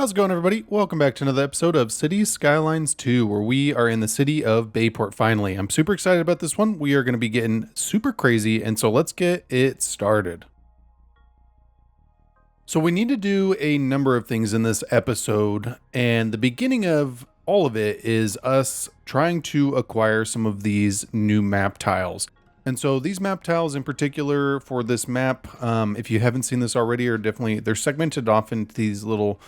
How's it going, everybody? Welcome back to another episode of Cities Skylines 2, where we are in the city of Bayport finally. I'm super excited about this one. We are going to be getting super crazy, and so let's get it started. So we need to do a number of things in this episode, and the beginning of all of it is us trying to acquire some of these new map tiles. And so these map tiles in particular for this map, if you haven't seen this already, are definitely, they're segmented off into these little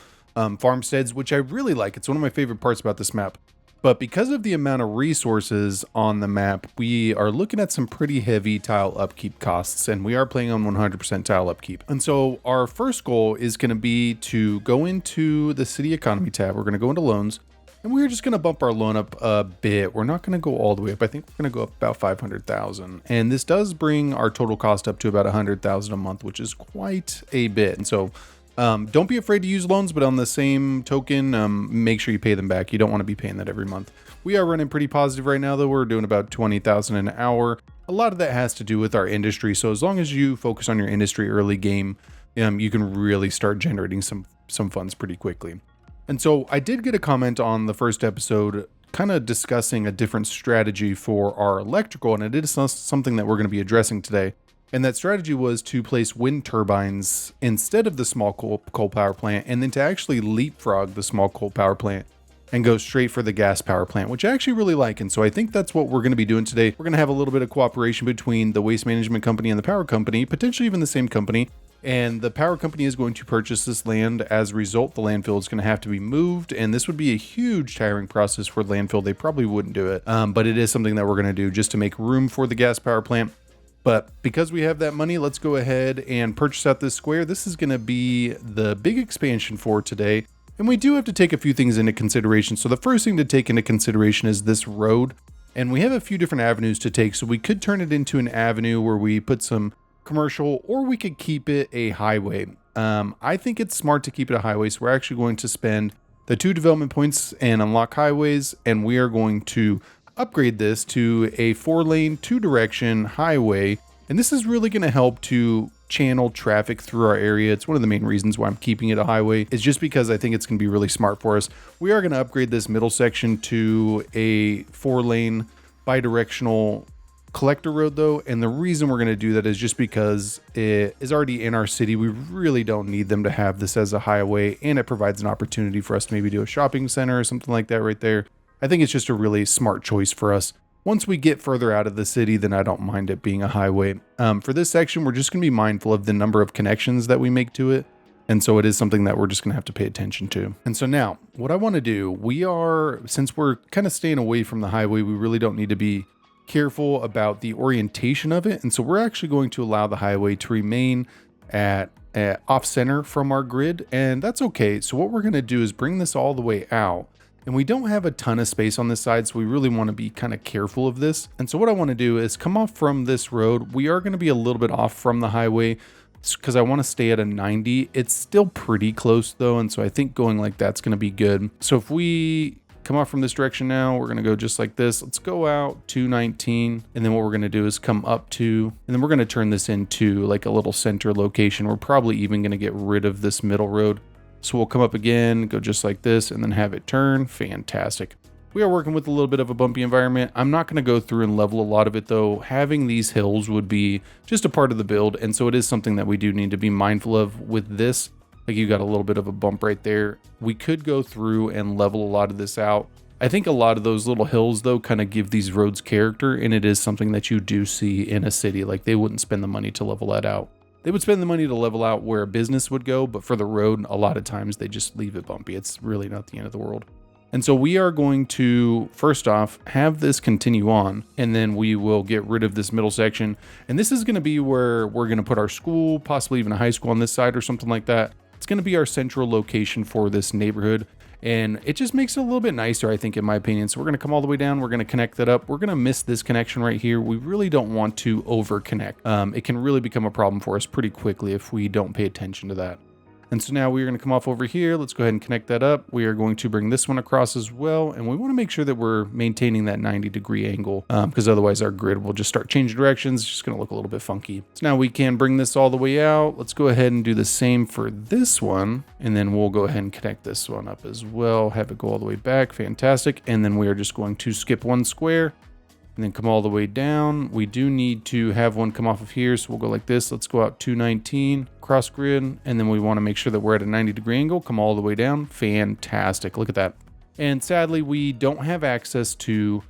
farmsteads, which I really like. It's one of my favorite parts about this map. But because of the amount of resources on the map, we are looking at some pretty heavy tile upkeep costs, and we are playing on 100% tile upkeep. And so our first goal is going to be to go into the city economy tab. We're going to go into loans, and we're just going to bump our loan up a bit. We're not going to go all the way up. I think we're going to go up about 500,000. And this does bring our total cost up to about 100,000 a month, which is quite a bit. And so don't be afraid to use loans, but on the same token, make sure you pay them back. You don't want to be paying that every month. We are running pretty positive right now, though. We're doing about 20,000 an hour. A lot of that has to do with our industry. So as long as you focus on your industry early game, you can really start generating some funds pretty quickly. And so I did get a comment on the first episode kind of discussing a different strategy for our electrical, and it is something that we're going to be addressing today. And that strategy was to place wind turbines instead of the small coal power plant, and then to actually leapfrog the small coal power plant and go straight for the gas power plant, which I actually really like. And so I think that's what we're going to be doing today. We're going to have a little bit of cooperation between the waste management company and the power company, potentially even the same company. And the power company is going to purchase this land. As a result, the landfill is going to have to be moved. And this would be a huge tiring process for the landfill. They probably wouldn't do it. But it is something that we're going to do just to make room for the gas power plant. But because we have that money, let's go ahead and purchase out this square. This is going to be the big expansion for today. And we do have to take a few things into consideration. So the first thing to take into consideration is this road. And we have a few different avenues to take. So we could turn it into an avenue where we put some commercial, or we could keep it a highway. I think it's smart to keep it a highway. So we're actually going to spend the 2 development points and unlock highways. And we are going to upgrade this to a 4-lane, 2-direction highway. And this is really going to help to channel traffic through our area. It's one of the main reasons why I'm keeping it a highway, is just because I think it's going to be really smart for us. We are going to upgrade this middle section to a 4-lane bi-directional collector road though. And the reason we're going to do that is just because it is already in our city. We really don't need them to have this as a highway, and it provides an opportunity for us to maybe do a shopping center or something like that right there. I think it's just a really smart choice for us. Once we get further out of the city, then I don't mind it being a highway. For this section, we're just going to be mindful of the number of connections that we make to it. And so it is something that we're just going to have to pay attention to. And so now, what I want to do, since we're kind of staying away from the highway, we really don't need to be careful about the orientation of it. And so we're actually going to allow the highway to remain at off center from our grid. And that's okay. So what we're going to do is bring this all the way out. And we don't have a ton of space on this side, so we really want to be kind of careful of this. And so what I want to do is come off from this road. We are going to be a little bit off from the highway because I want to stay at a 90. It's still pretty close though, and so I think going like that's going to be good. So if we come off from this direction now, we're going to go just like this. Let's go out to 19, and then what we're going to do is come up to, and then we're going to turn this into like a little center location. We're probably even going to get rid of this middle road. So we'll come up again, go just like this, and then have it turn. Fantastic. We are working with a little bit of a bumpy environment. I'm not going to go through and level a lot of it though. Having these hills would be just a part of the build. And so it is something that we do need to be mindful of with this. Like you got a little bit of a bump right there. We could go through and level a lot of this out. I think a lot of those little hills though kind of give these roads character. And it is something that you do see in a city. Like they wouldn't spend the money to level that out. They would spend the money to level out where a business would go, but for the road, a lot of times they just leave it bumpy. It's really not the end of the world. And so we are going to, first off, have this continue on, and then we will get rid of this middle section. And this is going to be where we're going to put our school, possibly even a high school on this side or something like that. It's going to be our central location for this neighborhood. And it just makes it a little bit nicer, I think, in my opinion. So we're going to come all the way down. We're going to connect that up. We're going to miss this connection right here. We really don't want to over connect. It can really become a problem for us pretty quickly if we don't pay attention to that. And so now we're going to come off over here. Let's go ahead and connect that up. We are going to bring this one across as well. And we want to make sure that we're maintaining that 90-degree angle because otherwise our grid will just start changing directions. It's just going to look a little bit funky. So now we can bring this all the way out. Let's go ahead and do the same for this one. And then we'll go ahead and connect this one up as well. Have it go all the way back. Fantastic. And then we are just going to skip one square and then come all the way down. We do need to have one come off of here. So we'll go like this. Let's go out 219 cross grid. And then we want to make sure that we're at a 90-degree angle. Come all the way down. Fantastic. Look at that. And sadly, we don't have access to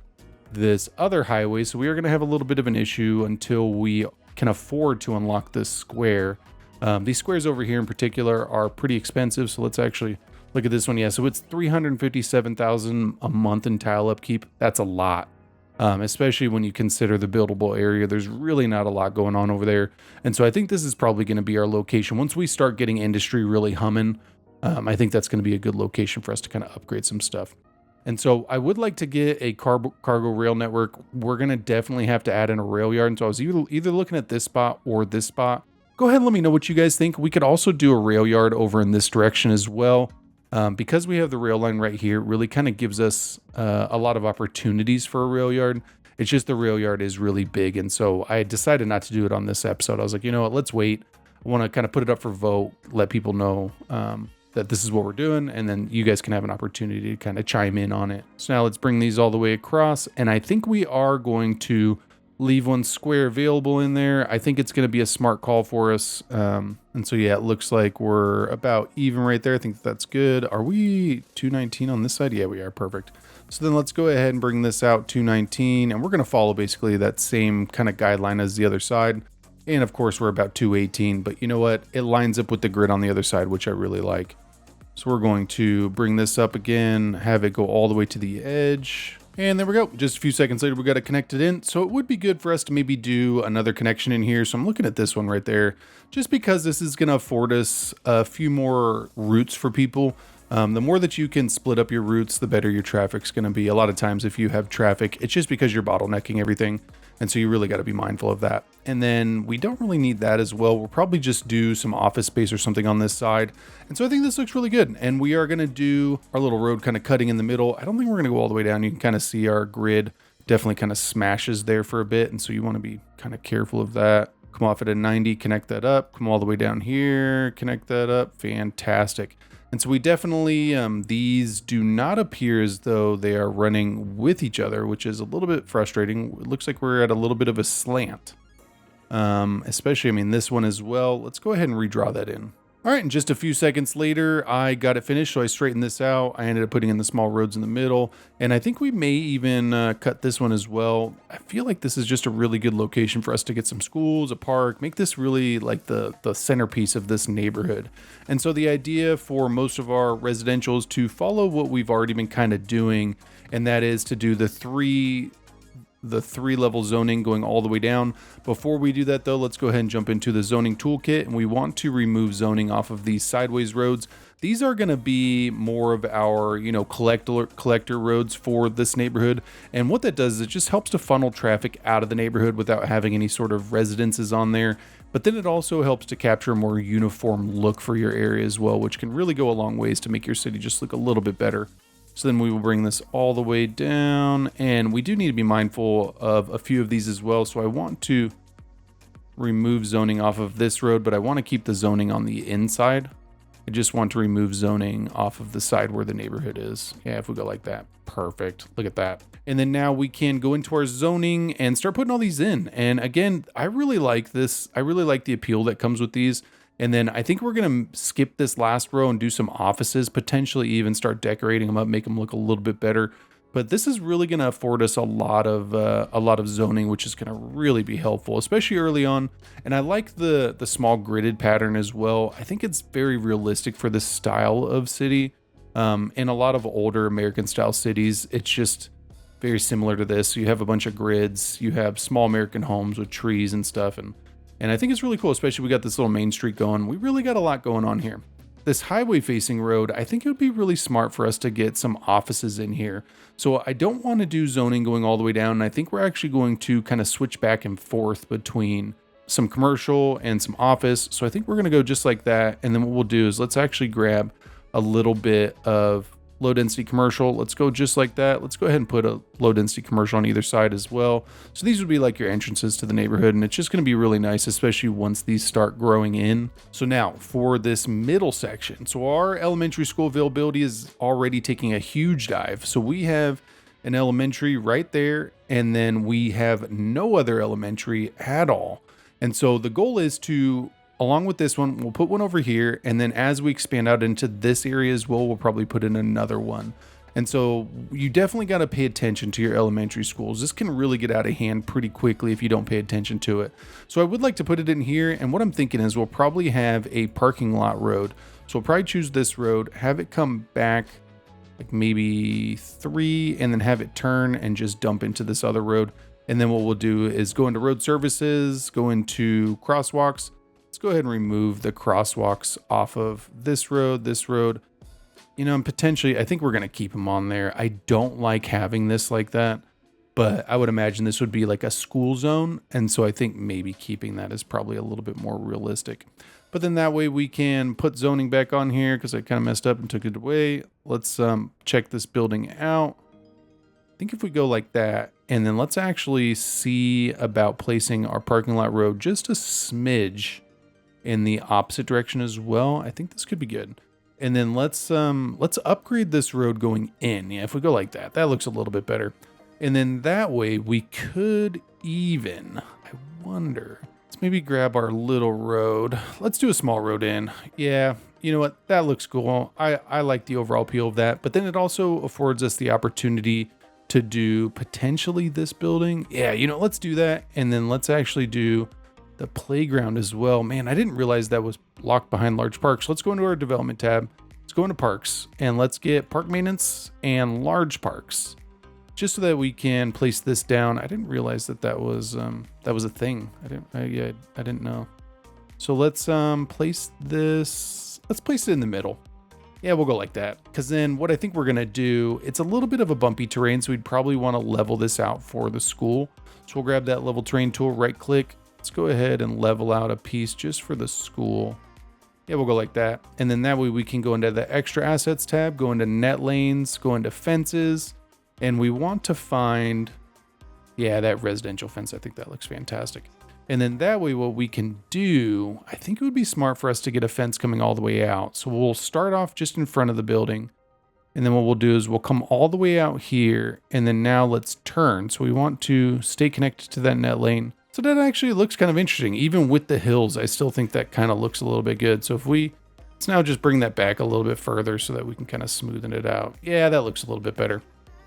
this other highway. So we are going to have a little bit of an issue until we can afford to unlock this square. These squares over here in particular are pretty expensive. So let's actually look at this one. Yeah, so it's 357,000 a month in tile upkeep. That's a lot. Especially when you consider the buildable area. There's really not a lot going on over there. And so I think this is probably going to be our location. Once we start getting industry really humming, I think that's going to be a good location for us to kind of upgrade some stuff. And so I would like to get a cargo rail network. We're going to definitely have to add in a rail yard. And so I was either looking at this spot or this spot. Go ahead and let me know what you guys think. We could also do a rail yard over in this direction as well. Because we have the rail line right here, it really kind of gives us a lot of opportunities for a rail yard. It's just the rail yard is really big. And so I decided not to do it on this episode. I was like, you know what, let's wait. I want to kind of put it up for vote, let people know that this is what we're doing. And then you guys can have an opportunity to kind of chime in on it. So now let's bring these all the way across. And I think we are going to leave one square available in there. I think it's going to be a smart call for us. And so, yeah, it looks like we're about even right there. I think that's good. Are we 219 on this side? Yeah, we are. Perfect. So then let's go ahead and bring this out 219. And we're going to follow basically that same kind of guideline as the other side. And of course, we're about 218. But you know what? It lines up with the grid on the other side, which I really like. So we're going to bring this up again, have it go all the way to the edge. And there we go. Just a few seconds later, we got it connected in. So it would be good for us to maybe do another connection in here. So I'm looking at this one right there, just because this is going to afford us a few more routes for people. The more that you can split up your routes, the better your traffic's going to be. A lot of times if you have traffic, it's just because you're bottlenecking everything. And so you really got to be mindful of that. And then we don't really need that as well. We'll probably just do some office space or something on this side. And so I think this looks really good. And we are going to do our little road kind of cutting in the middle. I don't think we're going to go all the way down. You can kind of see our grid definitely kind of smashes there for a bit. And so you want to be kind of careful of that. Come off at a 90, connect that up. Come all the way down here, connect that up. Fantastic. And so we definitely, these do not appear as though they are running with each other, which is a little bit frustrating. It looks like we're at a little bit of a slant, especially, I mean, this one as well. Let's go ahead and redraw that in. All right, and just a few seconds later, I got it finished, so I straightened this out. I ended up putting in the small roads in the middle, and I think we may even cut this one as well. I feel like this is just a really good location for us to get some schools, a park, make this really like the centerpiece of this neighborhood. And so the idea for most of our residential is to follow what we've already been kind of doing, and that is to do the three level zoning going all the way down. Before we do that though, let's go ahead and jump into the zoning toolkit, and we want to remove zoning off of these sideways roads. These are going to be more of our, collector roads for this neighborhood. And what that does is it just helps to funnel traffic out of the neighborhood without having any sort of residences on there. But then it also helps to capture a more uniform look for your area as well, which can really go a long ways to make your city just look a little bit better. So then we will bring this all the way down, and we do need to be mindful of a few of these as well. So I want to remove zoning off of this road, but I want to keep the zoning on the inside. I just want to remove zoning off of the side where the neighborhood is. Yeah, if we go like that, perfect. Look at that. And then now we can go into our zoning and start putting all these in. And again, I really like this. I really like the appeal that comes with these. And then I think we're going to skip this last row and do some offices, potentially even start decorating them up, make them look a little bit better. But this is really going to afford us a lot of zoning, which is going to really be helpful, especially early on. And I like the small gridded pattern as well. I think it's very realistic for this style of city. In a lot of older American style cities, it's just very similar to this. So you have a bunch of grids, you have small American homes with trees and stuff, and I think it's really cool, especially we got this little main street going. We really got a lot going on here. This highway facing road, I think it would be really smart for us to get some offices in here. So I don't want to do zoning going all the way down. And I think we're actually going to kind of switch back and forth between some commercial and some office. So I think we're going to go just like that. And then what we'll do is let's actually grab a little bit of low density commercial. Let's go just like that. Let's go ahead and put a low density commercial on either side as well. So these would be like your entrances to the neighborhood, and it's just going to be really nice, especially once these start growing in. So now for this middle section, so our elementary school availability is already taking a huge dive. So we have an elementary right there, and then we have no other elementary at all. And so the goal is to, along with this one, we'll put one over here, and then as we expand out into this area as well, we'll probably put in another one. And so you definitely got to pay attention to your elementary schools. This can really get out of hand pretty quickly if you don't pay attention to it. So I would like to put it in here, and what I'm thinking is we'll probably have a parking lot road. So we'll probably choose this road, have it come back like maybe 3, and then have it turn and just dump into this other road. And then what we'll do is go into road services, go into crosswalks. Let's go ahead and remove the crosswalks off of this road, you know, and potentially, I think we're going to keep them on there. I don't like having this like that, but I would imagine this would be like a school zone. And so I think maybe keeping that is probably a little bit more realistic. But then that way we can put zoning back on here because I kind of messed up and took it away. Let's check this building out. I think if we go like that, and then let's actually see about placing our parking lot road just a smidge in the opposite direction as well. I think this could be good. And then let's upgrade this road going in. Yeah, if we go like that, that looks a little bit better. And then that way we could even, I wonder, let's maybe grab our little road. Let's do a small road in. Yeah, you know what? That looks cool. I like the overall appeal of that. But then it also affords us the opportunity to do potentially this building. Yeah, you know, let's do that. And then let's actually do the playground as well. Man, I didn't realize that was locked behind large parks. Let's go into our development tab. Let's go into parks and let's get park maintenance and large parks, just so that we can place this down. I didn't realize that was a thing. I didn't know. So let's place this. Let's place it in the middle. Yeah, we'll go like that. Because then what I think we're gonna do, it's a little bit of a bumpy terrain, so we'd probably want to level this out for the school. So we'll grab that level terrain tool, right click. Let's go ahead and level out a piece just for the school. Yeah, we'll go like that. And then that way we can go into the extra assets tab, go into net lanes, go into fences, and we want to find, yeah, that residential fence. I think that looks fantastic. And then that way what we can do, I think it would be smart for us to get a fence coming all the way out. So we'll start off just in front of the building. And then what we'll do is we'll come all the way out here. And then now let's turn. So we want to stay connected to that net lane. So that actually looks kind of interesting. Even with the hills, I still think that kind of looks a little bit good. So if let's now just bring that back a little bit further so that we can kind of smoothen it out. Yeah, that looks a little bit better.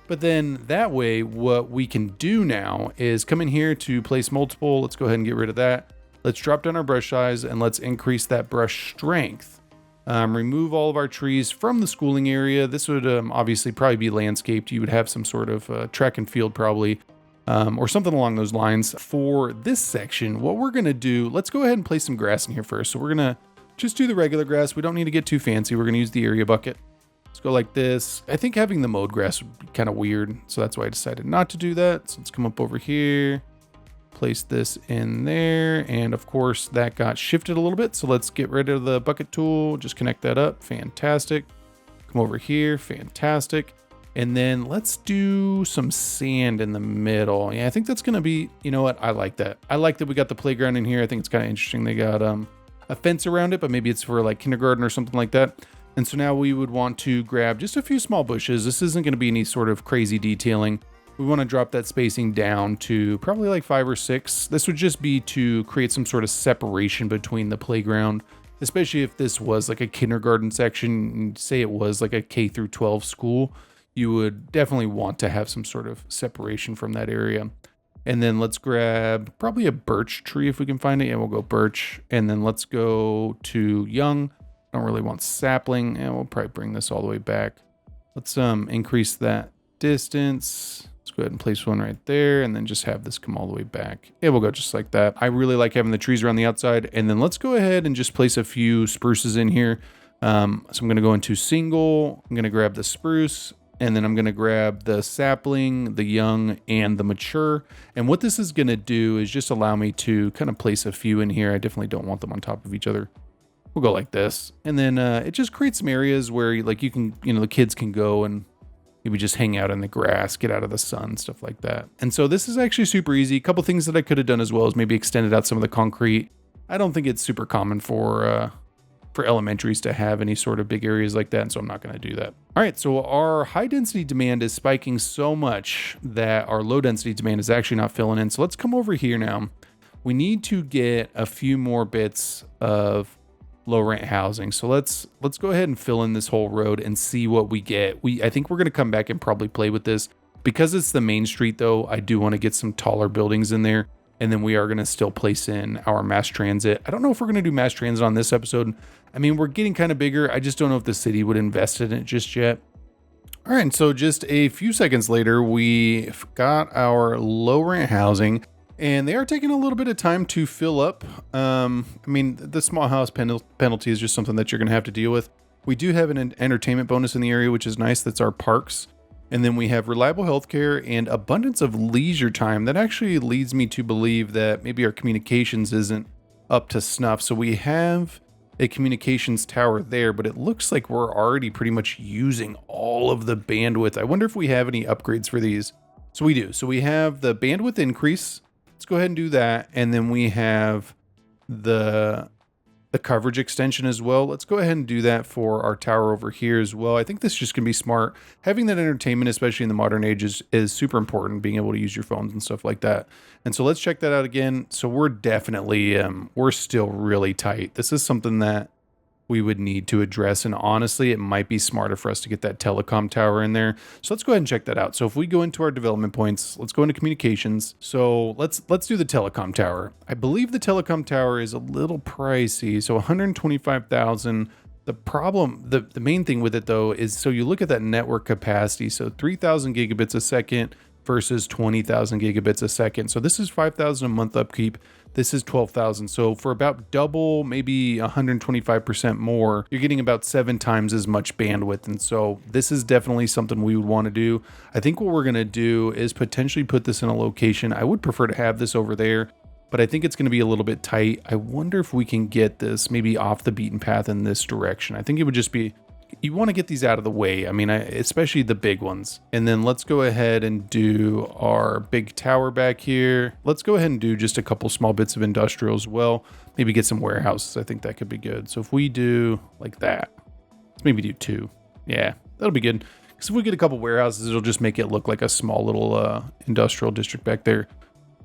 But then that way, what we can do now is come in here to place multiple. Let's go ahead and get rid of that. Let's drop down our brush size and let's increase that brush strength. Remove all of our trees from the schooling area. This would obviously probably be landscaped. You would have some sort of track and field probably, or something along those lines. For this section, what we're gonna do, let's go ahead and place some grass in here first. So we're gonna just do the regular grass. We don't need to get too fancy. We're gonna use the area bucket. Let's go like this. I think having the mowed grass would be kind of weird, so that's why I decided not to do that. So let's come up over here, place this in there, and of course that got shifted a little bit, so let's get rid of the bucket tool, just connect that up. Fantastic. Come over here. Fantastic. And then let's do some sand in the middle. Yeah, I think that's gonna be, you know what, I like that. I like that we got the playground in here. I think it's kind of interesting. They got a fence around it, but maybe it's for like kindergarten or something like that. And so now we would want to grab just a few small bushes. This isn't going to be any sort of crazy detailing. We want to drop that spacing down to probably like 5 or 6. This would just be to create some sort of separation between the playground, especially if this was like a kindergarten section, say it was like a K through 12 school, you would definitely want to have some sort of separation from that area. And then let's grab probably a birch tree if we can find it. Yeah, we'll go birch. And then let's go to young. Don't really want sapling, and we'll probably bring this all the way back. Let's increase that distance. Let's go ahead and place one right there, and then just have this come all the way back. Yeah, we'll go just like that. I really like having the trees around the outside, and then let's go ahead and just place a few spruces in here. So I'm gonna go into single. I'm gonna grab the spruce, And then I'm going to grab the sapling, the young, and the mature. And what this is going to do is just allow me to kind of place a few in here. I definitely don't want them on top of each other. We'll go like this. And then it just creates some areas where like you can, the kids can go and maybe just hang out in the grass, get out of the sun, stuff like that. And so this is actually super easy. A couple things that I could have done as well is maybe extended out some of the concrete. I don't think it's super common for elementaries to have any sort of big areas like that, and so I'm not going to do that. All right, so our high density demand is spiking so much that our low density demand is actually not filling in. So let's come over here now. We need to get a few more bits of low rent housing. So let's go ahead and fill in this whole road and see what we get. I think we're going to come back and probably play with this. Because it's the main street though, I do want to get some taller buildings in there. And then we are going to still place in our mass transit. I don't know if we're going to do mass transit on this episode. I mean, we're getting kind of bigger. I just don't know if the city would invest in it just yet. All right, so just a few seconds later, we got our low rent housing, and they are taking a little bit of time to fill up. I mean, the small house penalty is just something that you're going to have to deal with. We do have an entertainment bonus in the area, which is nice. That's our parks. And then we have reliable healthcare and abundance of leisure time. That actually leads me to believe that maybe our communications isn't up to snuff. So we have a communications tower there, but it looks like we're already pretty much using all of the bandwidth. I wonder if we have any upgrades for these. So we do. So we have the bandwidth increase. Let's go ahead and do that. And then we have the coverage extension as well. Let's go ahead and do that for our tower over here as well. I think this is just gonna be smart. Having that entertainment, especially in the modern age, is super important, being able to use your phones and stuff like that. And so let's check that out again. So we're definitely, we're still really tight. This is something that we would need to address. And honestly, it might be smarter for us to get that telecom tower in there. So let's go ahead and check that out. So if we go into our development points, let's go into communications. So let's do the telecom tower. I believe the telecom tower is a little pricey. So 125,000. The problem, the main thing with it though, is so you look at that network capacity. So 3,000 gigabits a second versus 20,000 gigabits a second. So this is 5,000 a month upkeep. This is 12,000. So for about double, maybe 125% more, you're getting about 7 times as much bandwidth. And so this is definitely something we would want to do. I think what we're going to do is potentially put this in a location. I would prefer to have this over there, but I think it's going to be a little bit tight. I wonder if we can get this maybe off the beaten path in this direction. I think it would just be, you want to get these out of the way. I mean, especially the big ones. And then let's go ahead and do our big tower back here. Let's go ahead and do just a couple small bits of industrial as well. Maybe get some warehouses. I think that could be good. So if we do like that, let's maybe do 2. Yeah, that'll be good. Because if we get a couple warehouses, it'll just make it look like a small little industrial district back there.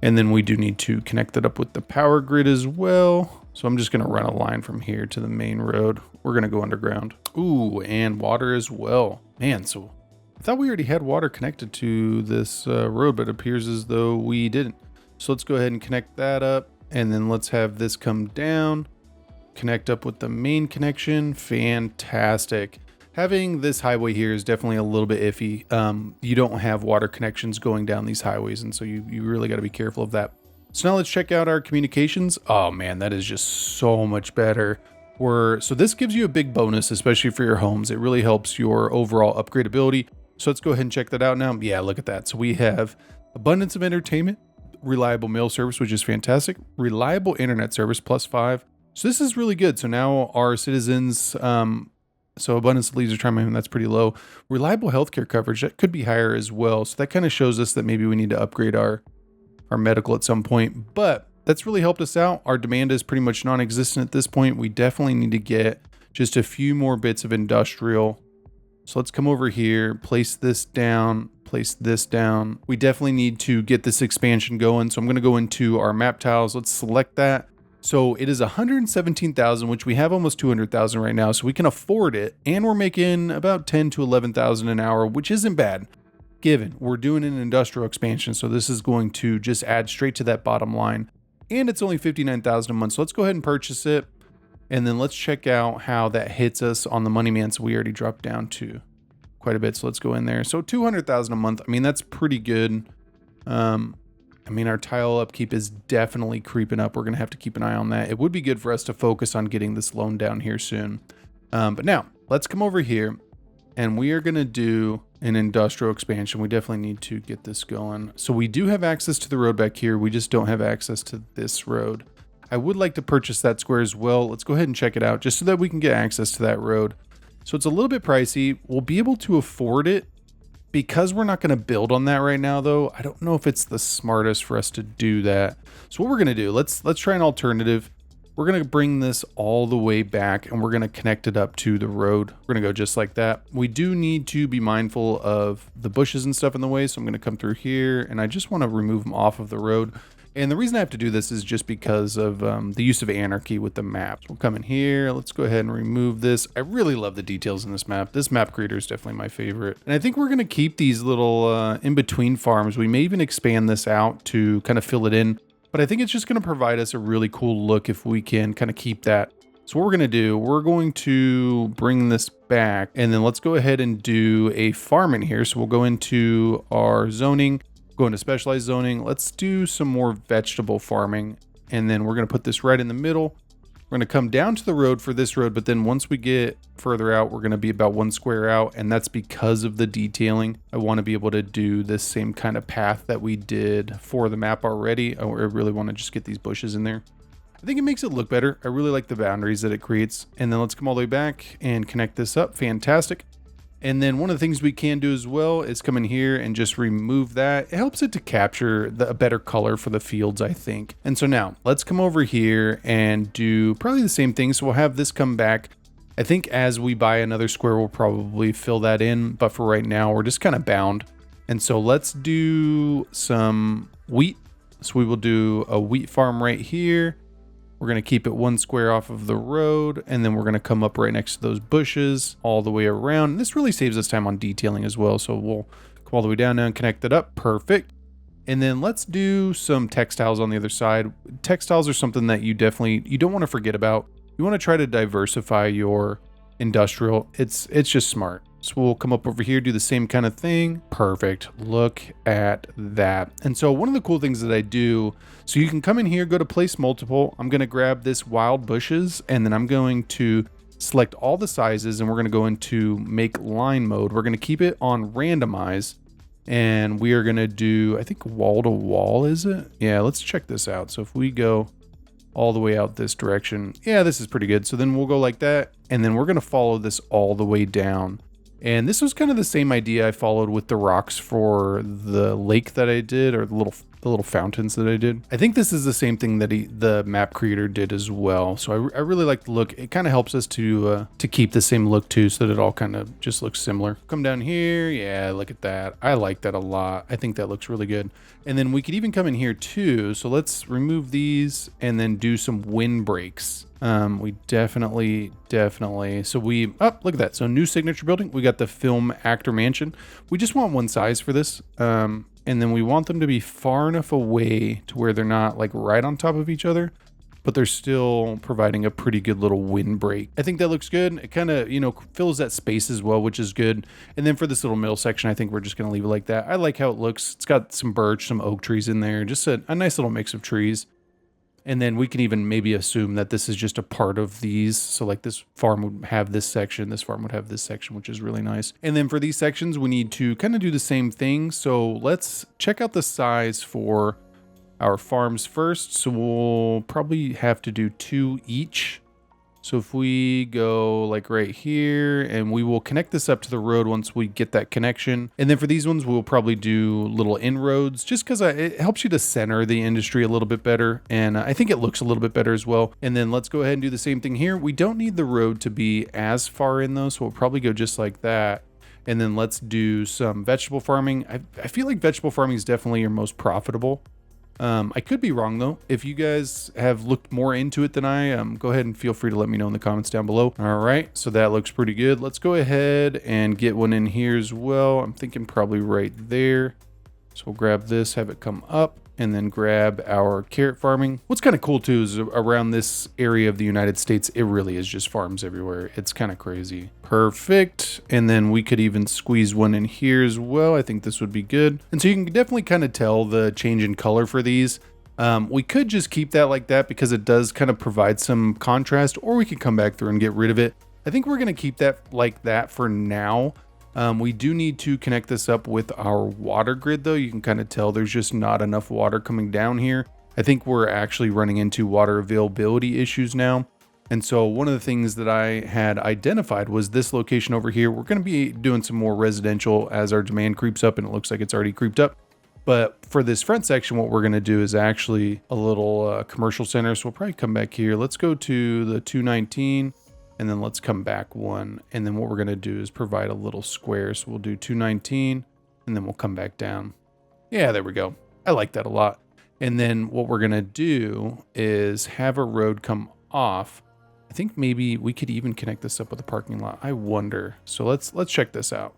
And then we do need to connect it up with the power grid as well. So I'm just going to run a line from here to the main road. We're going to go underground. Ooh, and water as well. Man, so I thought we already had water connected to this road, but it appears as though we didn't. So let's go ahead and connect that up. And then let's have this come down, connect up with the main connection. Fantastic. Having this highway here is definitely a little bit iffy. You don't have water connections going down these highways, and so you really got to be careful of that. So now let's check out our communications. Oh man, that is just so much better. So this gives you a big bonus, especially for your homes. It really helps your overall upgradability. So let's go ahead and check that out now. Yeah, look at that. So we have abundance of entertainment, reliable mail service, which is fantastic, reliable internet service +5. So this is really good. So now our citizens, so abundance of leisure time, that's pretty low. Reliable healthcare coverage, that could be higher as well. So that kind of shows us that maybe we need to upgrade our medical at some point, but that's really helped us out. Our demand is pretty much non-existent at this point. We definitely need to get just a few more bits of industrial. So let's come over here, place this down, place this down. We definitely need to get this expansion going. So I'm going to go into our map tiles. Let's select that. So it is 117,000, which we have almost 200,000 right now. So we can afford it. And we're making about 10 to 11,000 an hour, which isn't bad. Given we're doing an industrial expansion. So this is going to just add straight to that bottom line. And it's only 59,000 a month. So let's go ahead and purchase it. And then let's check out how that hits us on the money man. So we already dropped down to quite a bit. So let's go in there. So 200,000 a month. I mean, that's pretty good. I mean, our tile upkeep is definitely creeping up. We're going to have to keep an eye on that. It would be good for us to focus on getting this loan down here soon. But now let's come over here and we are going to do an industrial expansion. We definitely need to get this going. So we do have access to the road back here. We just don't have access to this road. I would like to purchase that square as well. Let's go ahead and check it out just so that we can get access to that road. So it's a little bit pricey. We'll be able to afford it because we're not going to build on that right now though. I don't know if it's the smartest for us to do that. So what we're going to do, let's try an alternative. We're going to bring this all the way back and we're going to connect it up to the road. We're going to go just like that. We do need to be mindful of the bushes and stuff in the way. So I'm going to come through here and I just want to remove them off of the road. And the reason I have to do this is just because of the use of anarchy with the maps. We'll come in here. Let's go ahead and remove this. I really love the details in this map. This map creator is definitely my favorite. And I think we're going to keep these little in-between farms. We may even expand this out to kind of fill it in. But I think it's just going to provide us a really cool look if we can kind of keep that. So what we're going to do, we're going to bring this back and then let's go ahead and do a farm in here. So we'll go into our zoning, go into specialized zoning. Let's do some more vegetable farming. And then we're going to put this right in the middle. We're going to come down to the road for this road. But then once we get further out, we're going to be about 1 square out. And that's because of the detailing. I want to be able to do this same kind of path that we did for the map already. I really want to just get these bushes in there. I think it makes it look better. I really like the boundaries that it creates. And then let's come all the way back and connect this up. Fantastic. And then one of the things we can do as well is come in here and just remove that. It helps it to capture a better color for the fields, I think. And so now let's come over here and do probably the same thing. So we'll have this come back. I think as we buy another square, we'll probably fill that in. But for right now, we're just kind of bound. And so let's do some wheat. So we will do a wheat farm right here. We're going to keep it 1 square off of the road, and then we're going to come up right next to those bushes all the way around. And this really saves us time on detailing as well. So we'll come all the way down now and connect it up. Perfect. And then let's do some textiles on the other side. Textiles are something that you don't want to forget about. You want to try to diversify your industrial. It's just smart. So we'll come up over here, do the same kind of thing. Perfect. Look at that. And so one of the cool things that I do, so you can come in here, go to place multiple. I'm going to grab this wild bushes, and then I'm going to select all the sizes, and we're going to go into make line mode. We're going to keep it on randomize, and we are going to do, I think wall to wall, is it? Yeah, let's check this out. So if we go all the way out this direction, yeah, this is pretty good. So then we'll go like that, and then we're going to follow this all the way down. And this was kind of the same idea I followed with the rocks for the lake that I did, or the little fountains that I did. I think this is the same thing that the map creator did as well. So I really like the look. It kind of helps us to keep the same look too, so that it all kind of just looks similar. Come down here. Yeah, look at that. I like that a lot. I think that looks really good. And then we could even come in here too. So let's remove these and then do some windbreaks. We definitely. So look at that. So new signature building. We got the film actor mansion. We just want one size for this. And then we want them to be far enough away to where they're not like right on top of each other, but they're still providing a pretty good little windbreak. I think that looks good. It kind of, fills that space as well, which is good. And then for this little middle section, I think we're just going to leave it like that. I like how it looks. It's got some birch, some oak trees in there, just a nice little mix of trees. And then we can even maybe assume that this is just a part of these. So like this farm would have this section, this farm would have this section, which is really nice. And then for these sections, we need to kind of do the same thing. So let's check out the size for our farms first. So we'll probably have to do 2 each. So if we go like right here, and we will connect this up to the road once we get that connection. And then for these ones, we'll probably do little inroads just because it helps you to center the industry a little bit better. And I think it looks a little bit better as well. And then let's go ahead and do the same thing here. We don't need the road to be as far in though, so we'll probably go just like that. And then let's do some vegetable farming. I feel like vegetable farming is definitely your most profitable. I could be wrong though. If you guys have looked more into it than I go ahead and feel free to let me know in the comments down below. All right, so that looks pretty good. Let's go ahead and get one in here as well. I'm thinking probably right there. So we'll grab this, have it come up, and then grab our carrot farming. What's kind of cool too is around this area of the United States, it really is just farms everywhere. It's kind of crazy. Perfect. And then we could even squeeze one in here as well. I think this would be good. And so you can definitely kind of tell the change in color for these. We could just keep that like that because it does kind of provide some contrast, or we could come back through and get rid of it. I think we're going to keep that like that for now. We do need to connect this up with our water grid though. You can kind of tell there's just not enough water coming down here. I think we're actually running into water availability issues now. And so one of the things that I had identified was this location over here. We're going to be doing some more residential as our demand creeps up, and it looks like it's already creeped up. But for this front section, what we're going to do is actually a little commercial center. So we'll probably come back here. Let's go to the 219 and then let's come back one. And then what we're going to do is provide a little square. So we'll do 219 and then we'll come back down. Yeah, there we go. I like that a lot. And then what we're going to do is have a road come off. I think maybe we could even connect this up with a parking lot. I wonder. So let's check this out.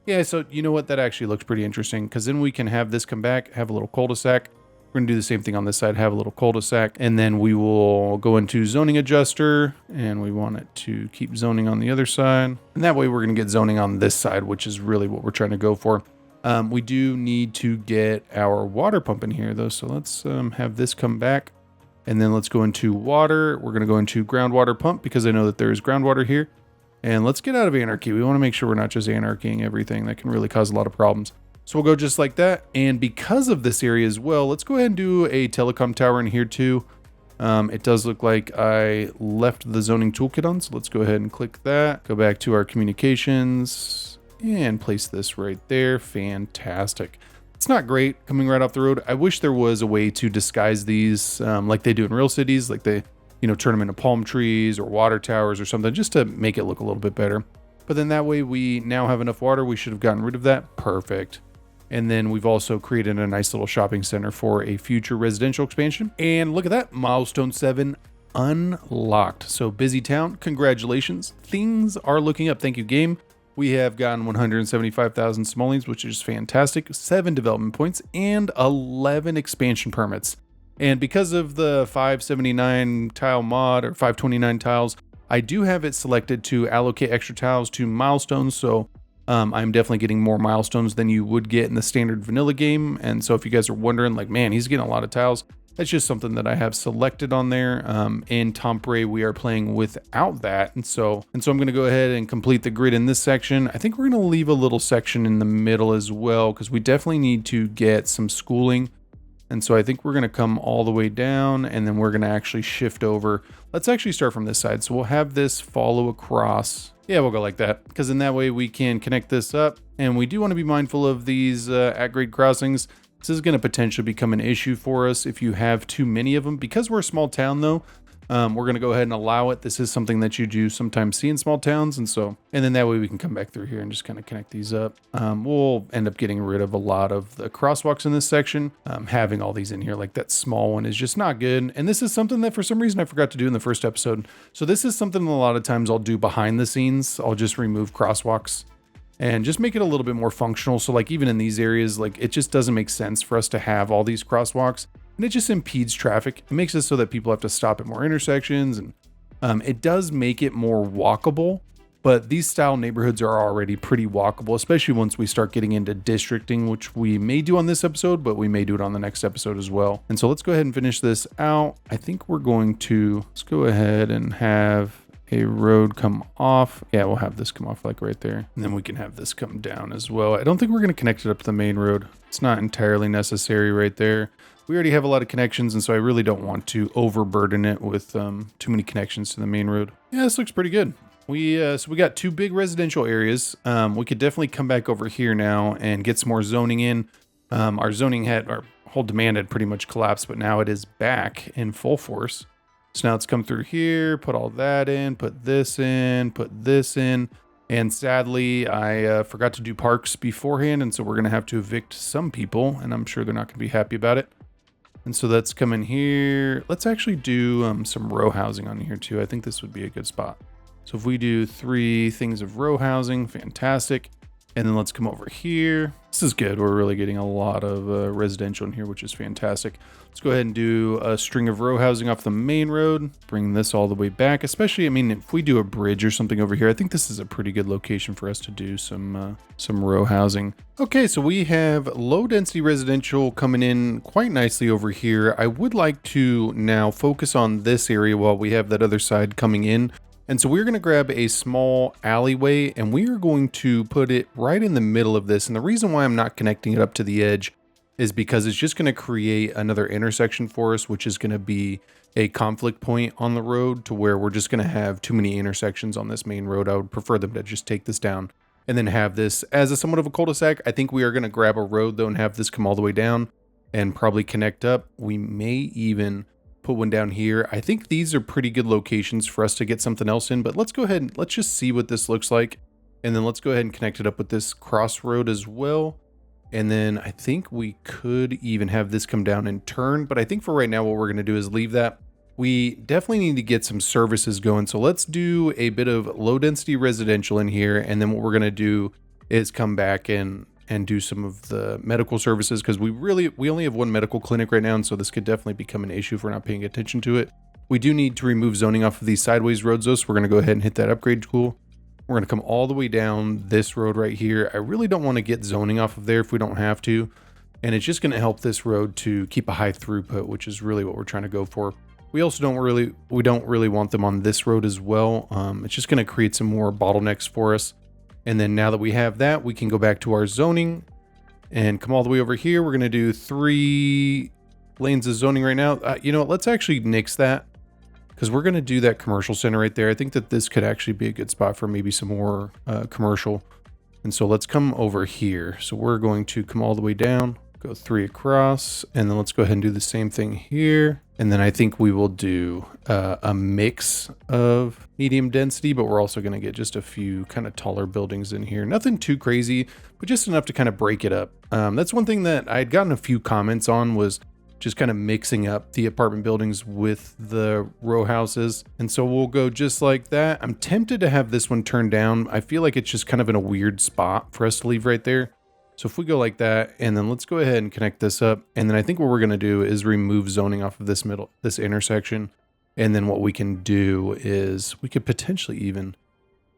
Yeah, so you know what? That actually looks pretty interesting because then we can have this come back, have a little cul-de-sac. We're going to do the same thing on this side, have a little cul-de-sac, and then we will go into zoning adjuster, and we want it to keep zoning on the other side. And that way we're going to get zoning on this side, which is really what we're trying to go for. We do need to get our water pump in here, though, so let's have this come back. And then let's go into water. We're going to go into groundwater pump because I know that there is groundwater here. And let's get out of anarchy. We want to make sure we're not just anarchying everything. That can really cause a lot of problems. So we'll go just like that. And because of this area as well, let's go ahead and do a telecom tower in here too. It does look like I left the zoning toolkit on. So let's go ahead and click that. Go back to our communications and place this right there. Fantastic. It's not great coming right off the road. I wish there was a way to disguise these like they do in real cities, like they, turn them into palm trees or water towers or something just to make it look a little bit better. But then that way we now have enough water. We should have gotten rid of that. Perfect. And then we've also created a nice little shopping center for a future residential expansion. And look at that, milestone 7 unlocked. So busy town, congratulations. Things are looking up. Thank you, game. We have gotten 175,000 simoleons, which is fantastic, 7 development points, and 11 expansion permits. And because of the 579 tile mod, or 529 tiles, I do have it selected to allocate extra tiles to milestones, so I'm definitely getting more milestones than you would get in the standard vanilla game. And so if you guys are wondering, like, man, he's getting a lot of tiles, that's just something that I have selected on there. In Tampere, we are playing without that. And so I'm going to go ahead and complete the grid in this section. I think we're going to leave a little section in the middle as well, because we definitely need to get some schooling. And so I think we're going to come all the way down and then we're going to actually shift over. Let's actually start from this side. So we'll have this follow across. Yeah, we'll go like that because in that way we can connect this up. And we do want to be mindful of these at-grade crossings. This is going to potentially become an issue for us if you have too many of them. Because we're a small town though, we're going to go ahead and allow it. This is something that you do sometimes see in small towns. And then that way we can come back through here and just kind of connect these up. We'll end up getting rid of a lot of the crosswalks in this section. Having all these in here, like that small one, is just not good. And this is something that for some reason I forgot to do in the first episode. So this is something a lot of times I'll do behind the scenes. I'll just remove crosswalks and just make it a little bit more functional. So like even in these areas, like it just doesn't make sense for us to have all these crosswalks. And it just impedes traffic. It makes it so that people have to stop at more intersections, and it does make it more walkable. But these style neighborhoods are already pretty walkable, especially once we start getting into districting, which we may do on this episode, but we may do it on the next episode as well. And so let's go ahead and finish this out. I think we're going to, let's go ahead and have a road come off. Yeah, we'll have this come off like right there. And then we can have this come down as well. I don't think we're going to connect it up to the main road. It's not entirely necessary right there. We already have a lot of connections, and so I really don't want to overburden it with too many connections to the main road. Yeah, this looks pretty good. So we got 2 big residential areas. We could definitely come back over here now and get some more zoning in. Our whole demand had pretty much collapsed, but now it is back in full force. So now let's come through here, put all that in, put this in, put this in. And sadly, I forgot to do parks beforehand, and so we're going to have to evict some people, and I'm sure they're not going to be happy about it. And so let's come in here. Let's actually do some row housing on here too. I think this would be a good spot. So if we do 3 things of row housing, fantastic. And then let's come over here. This is good. We're really getting a lot of residential in here, which is fantastic. Let's go ahead and do a string of row housing off the main road. Bring this all the way back. Especially, I mean, if we do a bridge or something over here, I think this is a pretty good location for us to do some row housing. Okay, so we have low density residential coming in quite nicely over here. I would like to now focus on this area while we have that other side coming in. And so we're going to grab a small alleyway and we are going to put it right in the middle of this. And the reason why I'm not connecting it up to the edge is because it's just going to create another intersection for us, which is going to be a conflict point on the road to where we're just going to have too many intersections on this main road. I would prefer them to just take this down and then have this as a somewhat of a cul-de-sac. I think we are going to grab a road though and have this come all the way down and probably connect up. We may even put one down here. I think these are pretty good locations for us to get something else in, but let's go ahead and let's just see what this looks like. And then let's go ahead and connect it up with this crossroad as well. And then I think we could even have this come down and turn, but I think for right now, what we're going to do is leave that. We definitely need to get some services going. So let's do a bit of low density residential in here. And then what we're going to do is come back and do some of the medical services, because we only have one medical clinic right now, and so this could definitely become an issue if we're not paying attention to it. We do need to remove zoning off of these sideways roads though, so we're going to go ahead and hit that upgrade tool. We're going to come all the way down this road right here. I really don't want to get zoning off of there if we don't have to, and it's just going to help this road to keep a high throughput, which is really what we're trying to go for. We also don't really want them on this road as well. It's just going to create some more bottlenecks for us. And then now that we have that, we can go back to our zoning and come all the way over here. We're going to do 3 lanes of zoning right now. You know what? Let's actually nix that, because we're going to do that commercial center right there. I think that this could actually be a good spot for maybe some more commercial. And so let's come over here. So we're going to come all the way down, go 3 across, and then let's go ahead and do the same thing here. And then I think we will do a mix of medium density, but we're also going to get just a few kind of taller buildings in here. Nothing too crazy, but just enough to kind of break it up. That's one thing that I had gotten a few comments on, was just kind of mixing up the apartment buildings with the row houses. And so we'll go just like that. I'm tempted to have this one turned down. I feel like it's just kind of in a weird spot for us to leave right there. So if we go like that, and then let's go ahead and connect this up. And then I think what we're going to do is remove zoning off of this intersection. And then what we can do is we could potentially even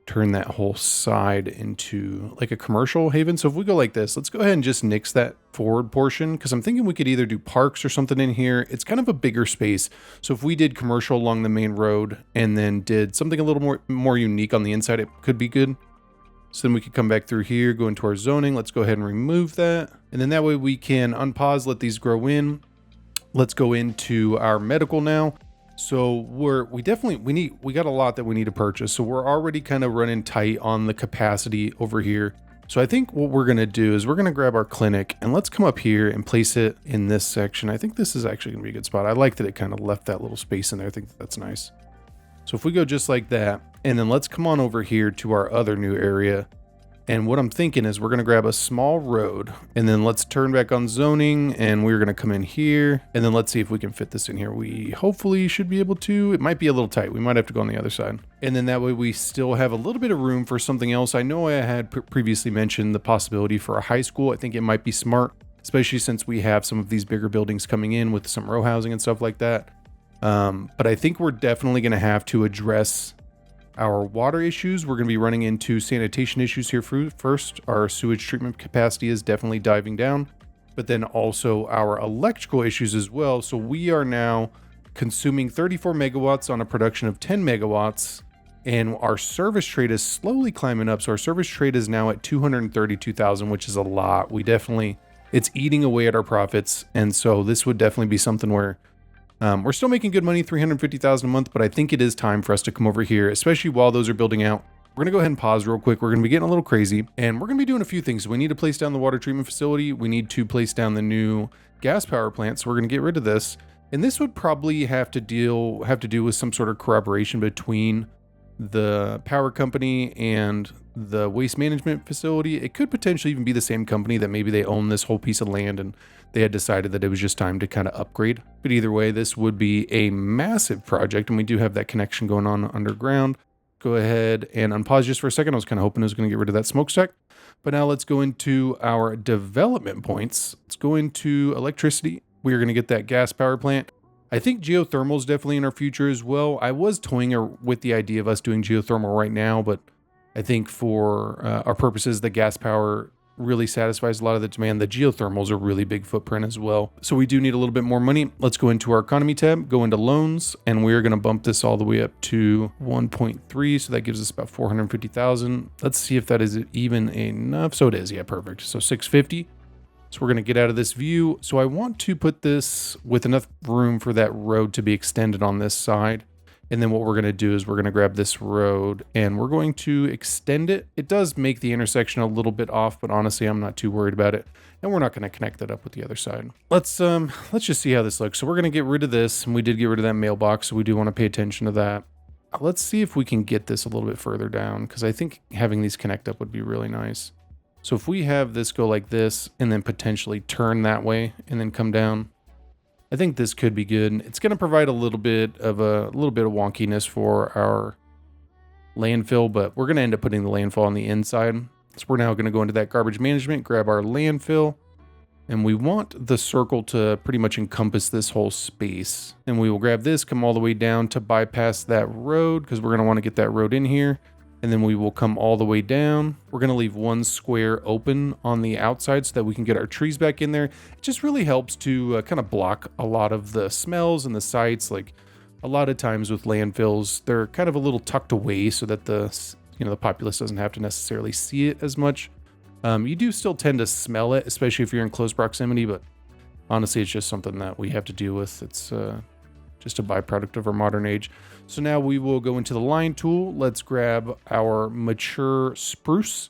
turn that whole side into like a commercial haven. So if we go like this, let's go ahead and just nix that forward portion, because I'm thinking we could either do parks or something in here. It's kind of a bigger space. So if we did commercial along the main road and then did something a little more unique on the inside, it could be good. So then we could come back through here, go into our zoning. Let's go ahead and remove that. And then that way we can unpause, let these grow in. Let's go into our medical now. So we got a lot that we need to purchase. So we're already kind of running tight on the capacity over here. So I think what we're going to do is we're going to grab our clinic and let's come up here and place it in this section. I think this is actually going to be a good spot. I like that it kind of left that little space in there. I think that's nice. So if we go just like that, and then let's come on over here to our other new area. And what I'm thinking is we're going to grab a small road, and then let's turn back on zoning, and we're going to come in here, and then let's see if we can fit this in here. We hopefully should be able to. It might be a little tight. We might have to go on the other side. And then that way we still have a little bit of room for something else. I know I had previously mentioned the possibility for a high school. I think it might be smart, especially since we have some of these bigger buildings coming in with some row housing and stuff like that. But I think we're definitely going to have to address our water issues. We're going to be running into sanitation issues here first. Our sewage treatment capacity is definitely diving down, but then also our electrical issues as well. So we are now consuming 34 megawatts on a production of 10 megawatts, and our service trade is slowly climbing up. So our service trade is now at 232,000, which is a lot. It's eating away at our profits. And so this would definitely be something where we're still making good money, 350,000 a month, but I think it is time for us to come over here, especially while those are building out. We're going to go ahead and pause real quick. We're going to be getting a little crazy, and we're going to be doing a few things. We need to place down the water treatment facility. We need to place down the new gas power plant. So we're going to get rid of this. And this would probably have to do with some sort of cooperation between the power company and the waste management facility. It could potentially even be the same company that maybe they own this whole piece of land and they had decided that it was just time to kind of upgrade. But either way, this would be a massive project, and we do have that connection going on underground. Go ahead and unpause just for a second. I was kind of hoping it was going to get rid of that smokestack. But now let's go into our development points. Let's go into electricity. We are going to get that gas power plant. I think geothermal is definitely in our future as well. I was toying with the idea of us doing geothermal right now, but I think for our purposes, the gas power really satisfies a lot of the demand. The geothermals are really big footprint as well. So we do need a little bit more money. Let's go into our economy tab, go into loans, and we're going to bump this all the way up to 1.3. So that gives us about 450,000. Let's see if that is even enough. So it is. Yeah, perfect. So 650. So we're going to get out of this view. So I want to put this with enough room for that road to be extended on this side. And then what we're going to do is we're going to grab this road and we're going to extend it. It does make the intersection a little bit off, but honestly, I'm not too worried about it. And we're not going to connect that up with the other side. Let's just see how this looks. So we're going to get rid of this, and we did get rid of that mailbox, so we do want to pay attention to that. Let's see if we can get this a little bit further down, because I think having these connect up would be really nice. So if we have this go like this and then potentially turn that way and then come down, I think this could be good. It's going to provide a little bit of wonkiness for our landfill, but we're going to end up putting the landfill on the inside. So we're now going to go into that garbage management, grab our landfill, and we want the circle to pretty much encompass this whole space. And we will grab this, come all the way down to bypass that road, because we're going to want to get that road in here. And then we will come all the way down. We're going to leave one square open on the outside so that we can get our trees back in there. It just really helps to kind of block a lot of the smells and the sites. Like a lot of times with landfills, they're kind of a little tucked away so that the populace doesn't have to necessarily see it as much. You do still tend to smell it, especially if you're in close proximity, but honestly, it's just something that we have to deal with. It's just a byproduct of our modern age. So now we will go into the line tool. Let's grab our mature spruce,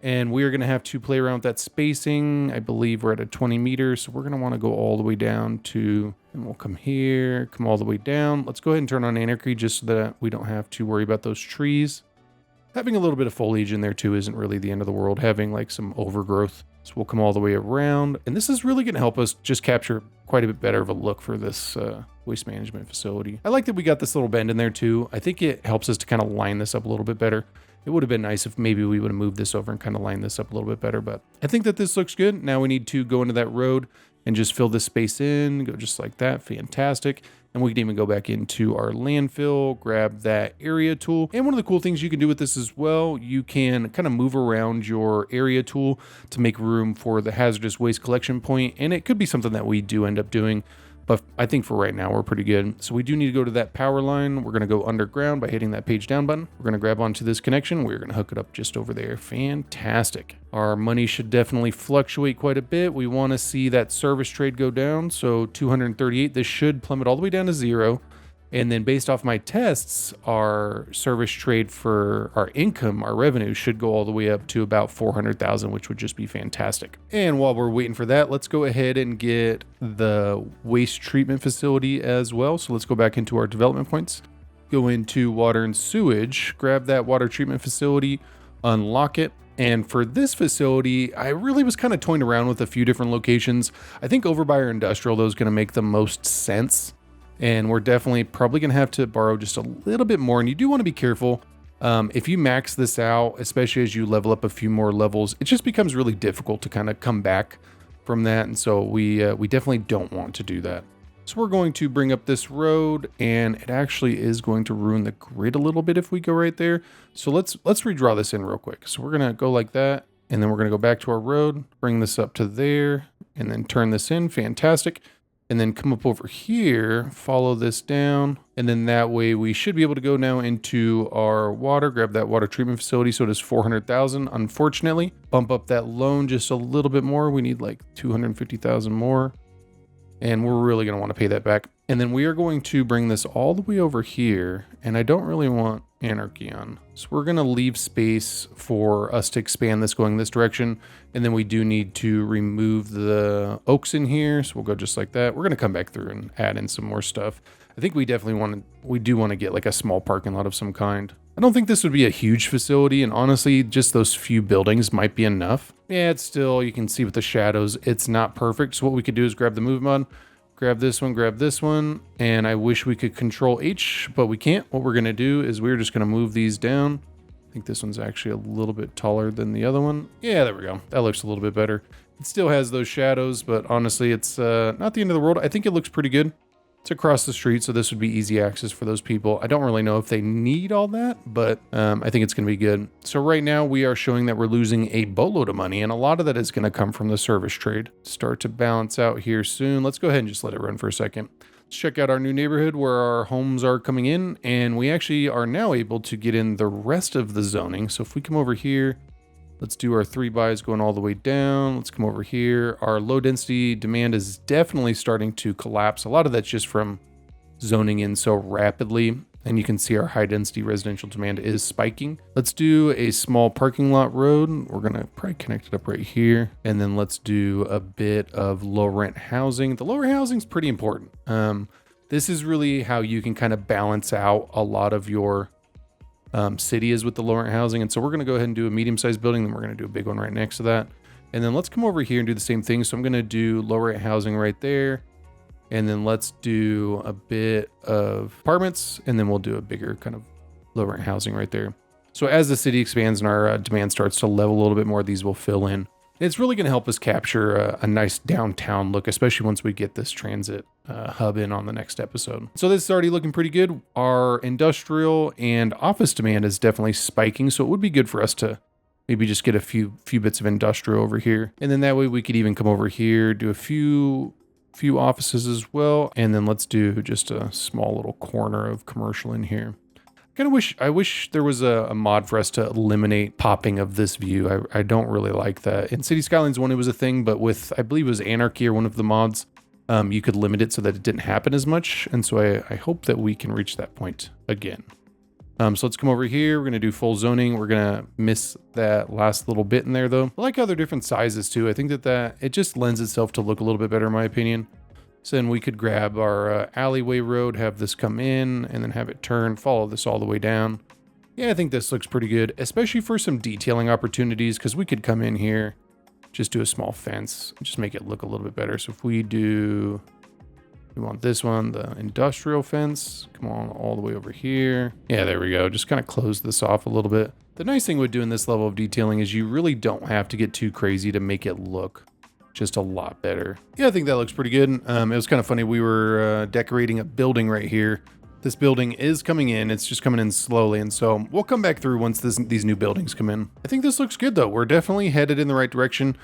and we are going to have to play around with that spacing. I believe we're at a 20 meters, so we're going to want to go all the way down to, and we'll come here, come all the way down. Let's go ahead and turn on anarchy just so that we don't have to worry about those trees. Having a little bit of foliage in there too isn't really the end of the world, having like some overgrowth. So we'll come all the way around, and this is really going to help us just capture quite a bit better of a look for this waste management facility. I like that we got this little bend in there too. I think it helps us to kind of line this up a little bit better. It would have been nice if maybe we would have moved this over and kind of lined this up a little bit better, but I think that this looks good. Now we need to go into that road and just fill this space in, go just like that. Fantastic. And we can even go back into our landfill, grab that area tool. And one of the cool things you can do with this as well, you can kind of move around your area tool to make room for the hazardous waste collection point. And it could be something that we do end up doing, but I think for right now, we're pretty good. So we do need to go to that power line. We're going to go underground by hitting that page down button. We're going to grab onto this connection. We're going to hook it up just over there. Fantastic. Our money should definitely fluctuate quite a bit. We want to see that service trade go down. So 238, this should plummet all the way down to 0. And then based off my tests, our service trade for our income, our revenue should go all the way up to about 400,000, which would just be fantastic. And while we're waiting for that, let's go ahead and get the waste treatment facility as well. So let's go back into our development points, go into water and sewage, grab that water treatment facility, unlock it. And for this facility, I really was kind of toying around with a few different locations. I think over by our industrial, though, is going to make the most sense. And we're definitely probably going to have to borrow just a little bit more. And you do want to be careful. If you max this out, especially as you level up a few more levels, it just becomes really difficult to kind of come back from that. And so we definitely don't want to do that. So we're going to bring up this road, and it actually is going to ruin the grid a little bit if we go right there. So let's redraw this in real quick. So we're going to go like that, and then we're going to go back to our road, bring this up to there, and then turn this in. Fantastic. And then come up over here, follow this down. And then that way we should be able to go now into our water, grab that water treatment facility. So it is 400,000, unfortunately. Bump up that loan just a little bit more. We need like 250,000 more. And we're really going to want to pay that back. And then we are going to bring this all the way over here. And I don't really want anarchy on. So we're going to leave space for us to expand this going this direction. And then we do need to remove the oaks in here. So we'll go just like that. We're going to come back through and add in some more stuff. I think we definitely do want to get like a small parking lot of some kind. I don't think this would be a huge facility, and honestly, just those few buildings might be enough. Yeah, it's still, you can see with the shadows, it's not perfect. So what we could do is grab the move mod, grab this one, and I wish we could control H, but we can't. What we're gonna do is we're just gonna move these down. I think this one's actually a little bit taller than the other one. Yeah, there we go. That looks a little bit better. It still has those shadows, but honestly, it's not the end of the world. I think it looks pretty good. It's across the street, so this would be easy access for those people. I don't really know if they need all that, but I think it's going to be good. So right now we are showing that we're losing a boatload of money, and a lot of that is going to come from the service trade. Start to balance out here soon. Let's go ahead and just let it run for a second. Let's check out our new neighborhood where our homes are coming in, and we actually are now able to get in the rest of the zoning. So if we come over here, let's do our 3 buys going all the way down. Let's come over here. Our low density demand is definitely starting to collapse. A lot of that's just from zoning in so rapidly. And you can see our high density residential demand is spiking. Let's do a small parking lot road. We're going to probably connect it up right here. And then let's do a bit of low rent housing. The lower housing is pretty important. This is really how you can kind of balance out a lot of your city is with the lower housing. And so we're going to go ahead and do a medium-sized building. Then we're going to do a big one right next to that. And then let's come over here and do the same thing. So I'm going to do lower housing right there. And then let's do a bit of apartments, and then we'll do a bigger kind of lower housing right there. So as the city expands and our demand starts to level a little bit more, these will fill in. It's really going to help us capture a nice downtown look, especially once we get this transit hub in on the next episode. So this is already looking pretty good. Our industrial and office demand is definitely spiking, so it would be good for us to maybe just get a few bits of industrial over here. And then that way we could even come over here, do a few offices as well. And then let's do just a small little corner of commercial in here. I wish there was a mod for us to eliminate popping of this view. I don't really like that. In Cities Skylines 1, it was a thing, but with, I believe it was Anarchy or one of the mods, you could limit it so that it didn't happen as much. And so I hope that we can reach that point again. So let's come over here. We're going to do full zoning. We're going to miss that last little bit in there though. I like how they're different sizes too. I think that it just lends itself to look a little bit better in my opinion. So then we could grab our alleyway road, have this come in and then have it turn, follow this all the way down. Yeah, I think this looks pretty good, especially for some detailing opportunities, because we could come in here, just do a small fence, and just make it look a little bit better. So if we want this one, the industrial fence, come on all the way over here. Yeah, there we go. Just kind of close this off a little bit. The nice thing with doing this level of detailing is you really don't have to get too crazy to make it look just a lot better. Yeah, I think that looks pretty good. It was kind of funny. We were decorating a building right here. This building is coming in. It's just coming in slowly. And so we'll come back through once these new buildings come in. I think this looks good though. We're definitely headed in the right direction.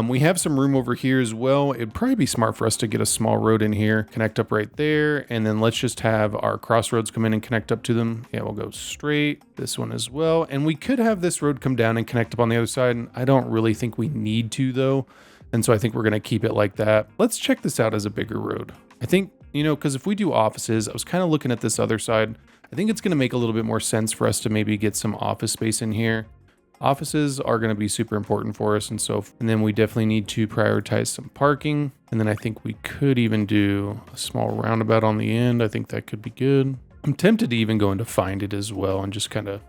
We have some room over here as well. It'd probably be smart for us to get a small road in here, connect up right there. And then let's just have our crossroads come in and connect up to them. Yeah, we'll go straight. This one as well. And we could have this road come down and connect up on the other side. And I don't really think we need to though. And so I think we're going to keep it like that. Let's check this out as a bigger road. I think, because if we do offices, I was kind of looking at this other side. I think it's going to make a little bit more sense for us to maybe get some office space in here. Offices are going to be super important for us. And then we definitely need to prioritize some parking. And then I think we could even do a small roundabout on the end. I think that could be good. I'm tempted to even go into find it as well and just kind of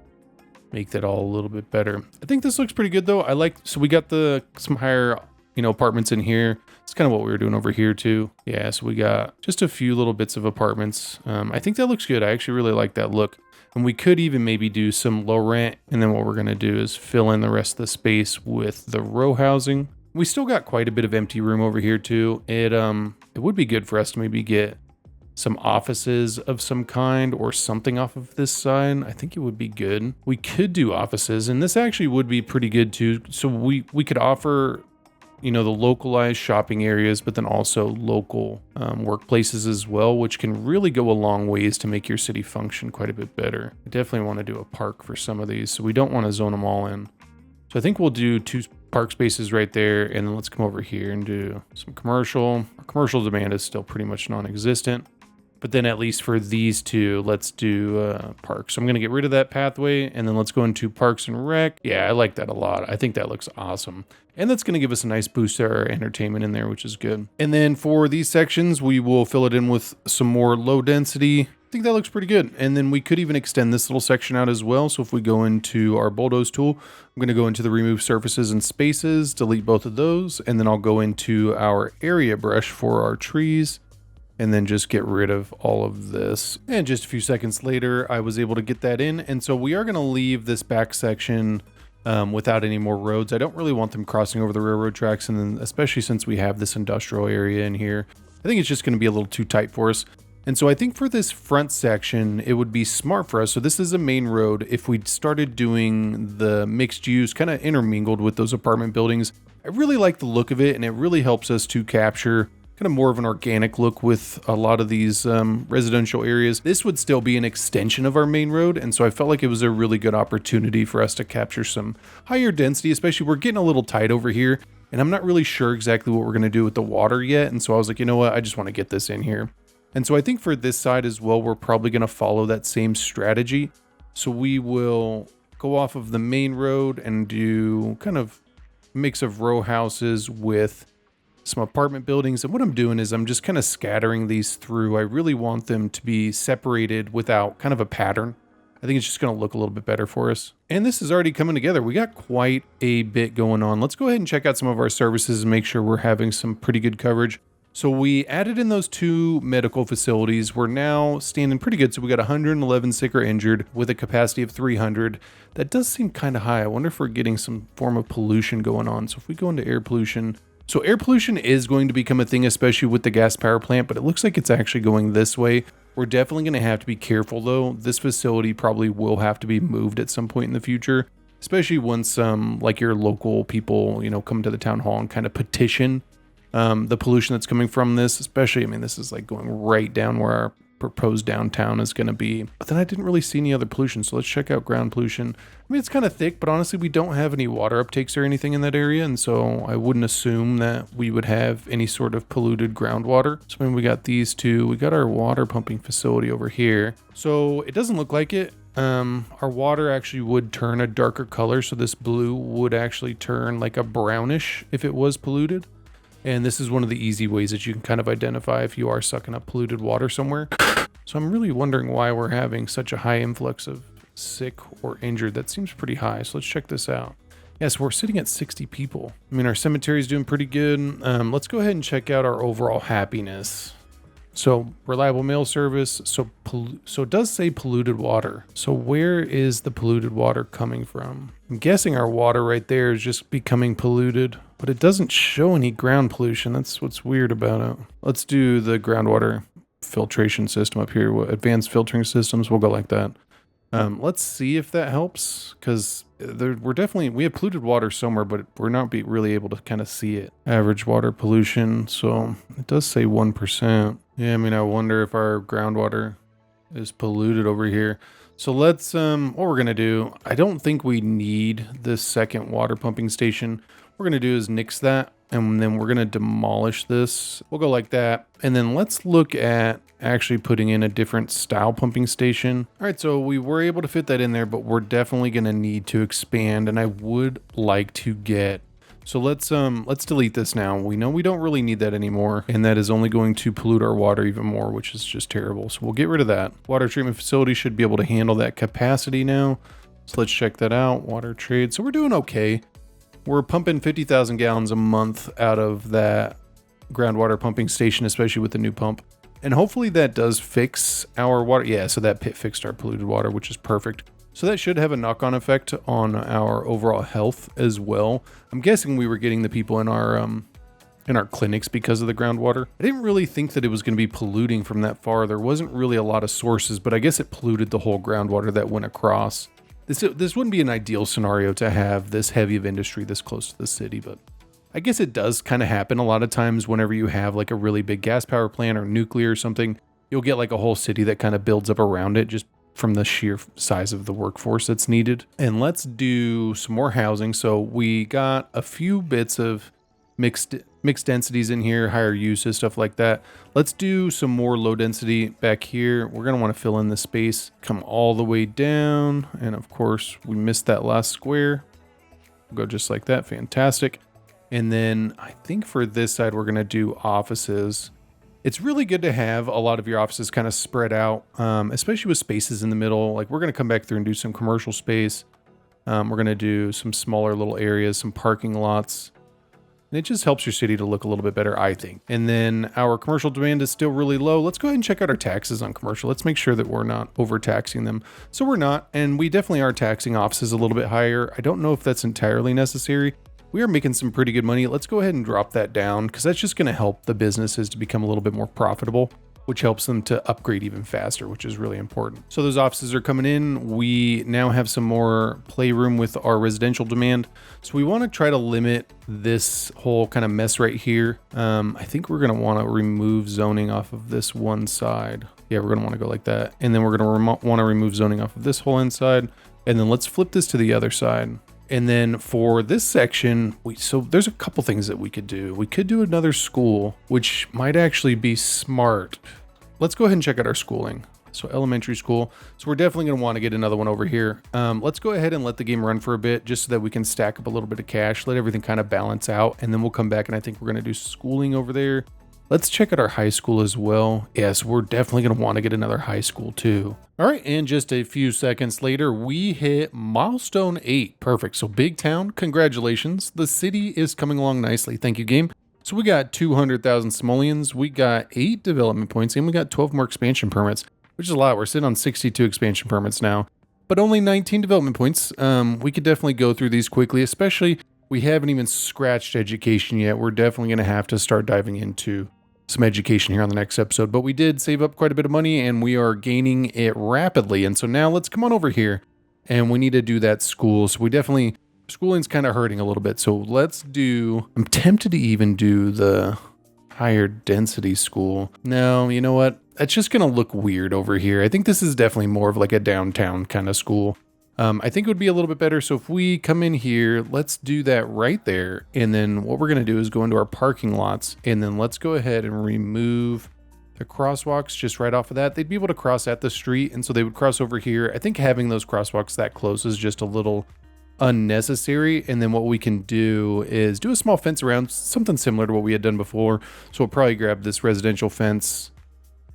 make that all a little bit better. I think this looks pretty good though. So we got some higher apartments in here. It's kind of what we were doing over here too. Yeah, so we got just a few little bits of apartments. I think that looks good. I actually really like that look. And we could even maybe do some low rent. And then what we're going to do is fill in the rest of the space with the row housing. We still got quite a bit of empty room over here too. It would be good for us to maybe get some offices of some kind or something off of this side. I think it would be good. We could do offices, and this actually would be pretty good too. So we could offer the localized shopping areas, but then also local workplaces as well, which can really go a long ways to make your city function quite a bit better. I definitely want to do a park for some of these, so we don't want to zone them all in. So I think we'll do 2 park spaces right there, and then let's come over here and do some commercial. Our commercial demand is still pretty much non-existent. But then at least for these 2, let's do parks. So I'm going to get rid of that pathway, and then let's go into Parks and Rec. Yeah, I like that a lot. I think that looks awesome. And that's going to give us a nice boost to our entertainment in there, which is good. And then for these sections, we will fill it in with some more low density. I think that looks pretty good. And then we could even extend this little section out as well. So if we go into our bulldoze tool, I'm going to go into the remove surfaces and spaces, delete both of those. And then I'll go into our area brush for our trees, and then just get rid of all of this. And just a few seconds later, I was able to get that in. And so we are going to leave this back section without any more roads. I don't really want them crossing over the railroad tracks. And then especially since we have this industrial area in here, I think it's just going to be a little too tight for us. And so I think for this front section, it would be smart for us. So this is a main road. If we started doing the mixed use kind of intermingled with those apartment buildings, I really like the look of it, and it really helps us to capture kind of more of an organic look with a lot of these residential areas. This would still be an extension of our main road, and so I felt like it was a really good opportunity for us to capture some higher density, especially we're getting a little tight over here, and I'm not really sure exactly what we're going to do with the water yet, and so I was like, you know what, I just want to get this in here. And so I think for this side as well, we're probably going to follow that same strategy. So we will go off of the main road and do kind of mix of row houses with some apartment buildings. And what I'm doing is I'm just kind of scattering these through. I really want them to be separated without kind of a pattern. I think it's just going to look a little bit better for us. And this is already coming together. We got quite a bit going on. Let's go ahead and check out some of our services and make sure we're having some pretty good coverage. So we added in those 2 medical facilities. We're now standing pretty good. So we got 111 sick or injured with a capacity of 300. That does seem kind of high. I wonder if we're getting some form of pollution going on. So if we go into air pollution, so air pollution is going to become a thing, especially with the gas power plant, but it looks like it's actually going this way. We're definitely going to have to be careful though. This facility probably will have to be moved at some point in the future, especially once like your local people, come to the town hall and kind of petition the pollution that's coming from this, especially, I mean, this is like going right down where our proposed downtown is going to be. But then I didn't really see any other pollution. So let's check out ground pollution. I mean, it's kind of thick, but honestly, we don't have any water uptakes or anything in that area. And so I wouldn't assume that we would have any sort of polluted groundwater. So I mean, we got these 2, we got our water pumping facility over here. So it doesn't look like it. Our water actually would turn a darker color. So this blue would actually turn like a brownish if it was polluted. And this is one of the easy ways that you can kind of identify if you are sucking up polluted water somewhere. So I'm really wondering why we're having such a high influx of sick or injured. That seems pretty high. So let's check this out. Yes, we're sitting at 60 people. I mean, our cemetery is doing pretty good. Let's go ahead and check out our overall happiness. So reliable mail service. So it does say polluted water. So where is the polluted water coming from? I'm guessing our water right there is just becoming polluted, but it doesn't show any ground pollution. That's what's weird about it. Let's do the groundwater filtration system up here. Advanced filtering systems. We'll go like that. Let's see if that helps, because we have polluted water somewhere, but we're not really able to kind of see it. Average water pollution. So it does say 1%. Yeah, I mean, I wonder if our groundwater is polluted over here. So let's, what we're going to do, I don't think we need this second water pumping station. What we're going to do is nix that, and then we're going to demolish this. We'll go like that. And then let's look at actually putting in a different style pumping station. All right, so we were able to fit that in there, but we're definitely going to need to expand, and I would like to get, so let's delete this now. We know we don't really need that anymore, and that is only going to pollute our water even more, which is just terrible. So we'll get rid of that. Water treatment facility should be able to handle that capacity now. So let's check that out. Water trade. So we're doing okay. We're pumping 50,000 gallons a month out of that groundwater pumping station, especially with the new pump. And hopefully that does fix our water. Yeah, so that pit fixed our polluted water, which is perfect. So that should have a knock-on effect on our overall health as well. I'm guessing we were getting the people in our clinics because of the groundwater. I didn't really think that it was going to be polluting from that far. There wasn't really a lot of sources, but I guess it polluted the whole groundwater that went across. This wouldn't be an ideal scenario to have this heavy of industry this close to the city, but I guess it does kind of happen a lot of times whenever you have like a really big gas power plant or nuclear or something. You'll get like a whole city that kind of builds up around it just from the sheer size of the workforce that's needed. And let's do some more housing. So we got a few bits of mixed densities in here, higher uses, stuff like that. Let's do some more low density back here. We're going to want to fill in the space, come all the way down. And of course we missed that last square. We'll go just like that. Fantastic. And then I think for this side, we're going to do offices. It's really good to have a lot of your offices kind of spread out, especially with spaces in the middle. Like we're going to come back through and do some commercial space. We're going to do some smaller little areas, some parking lots. And it just helps your city to look a little bit better, I think. And then our commercial demand is still really low. Let's go ahead and check out our taxes on commercial. Let's make sure that we're not overtaxing them. So we're not, and we definitely are taxing offices a little bit higher. I don't know if that's entirely necessary. We are making some pretty good money. Let's go ahead and drop that down because that's just going to help the businesses to become a little bit more profitable. which helps them to upgrade even faster, which is really important. So those offices are coming in. We now have some more playroom with our residential demand. So we want to try to limit this whole kind of mess right here. I think we're going to want to remove zoning off of this one side. Yeah, we're going to want to go like that. And then we're going to want to remove zoning off of this whole inside. And then let's flip this to the other side. And then for this section, so there's a couple things that we could do. We could do another school, which might actually be smart. Let's go ahead and check out our schooling. So elementary school. So we're definitely going to want to get another one over here. Let's go ahead and let the game run for a bit just so that we can stack up a little bit of cash, let everything kind of balance out. And then we'll come back and I think we're going to do schooling over there. Let's check out our high school as well. Yes, we're definitely going to want to get another high school too. All right, and just a few seconds later, we hit milestone 8. Perfect. So big town, congratulations. The city is coming along nicely. Thank you, game. So we got 200,000 simoleons, we got 8 development points, and we got 12 more expansion permits, which is a lot. We're sitting on 62 expansion permits now, but only 19 development points. We could definitely go through these quickly, especially we haven't even scratched education yet. We're definitely going to have to start diving into some education here on the next episode, but we did save up quite a bit of money and we are gaining it rapidly. And so now let's come on over here and we need to do that school. So we definitely, schooling's kind of hurting a little bit. So let's do, I'm tempted to even do the higher density school. No, you know what? That's just going to look weird over here. I think this is definitely more of like a downtown kind of school. I think it would be a little bit better. So if we come in here, let's do that right there. And then what we're going to do is go into our parking lots and then let's go ahead and remove the crosswalks just right off of that. They'd be able to cross at the street. And so they would cross over here. I think having those crosswalks that close is just a little unnecessary. And then what we can do is do a small fence around, something similar to what we had done before. So we'll probably grab this residential fence.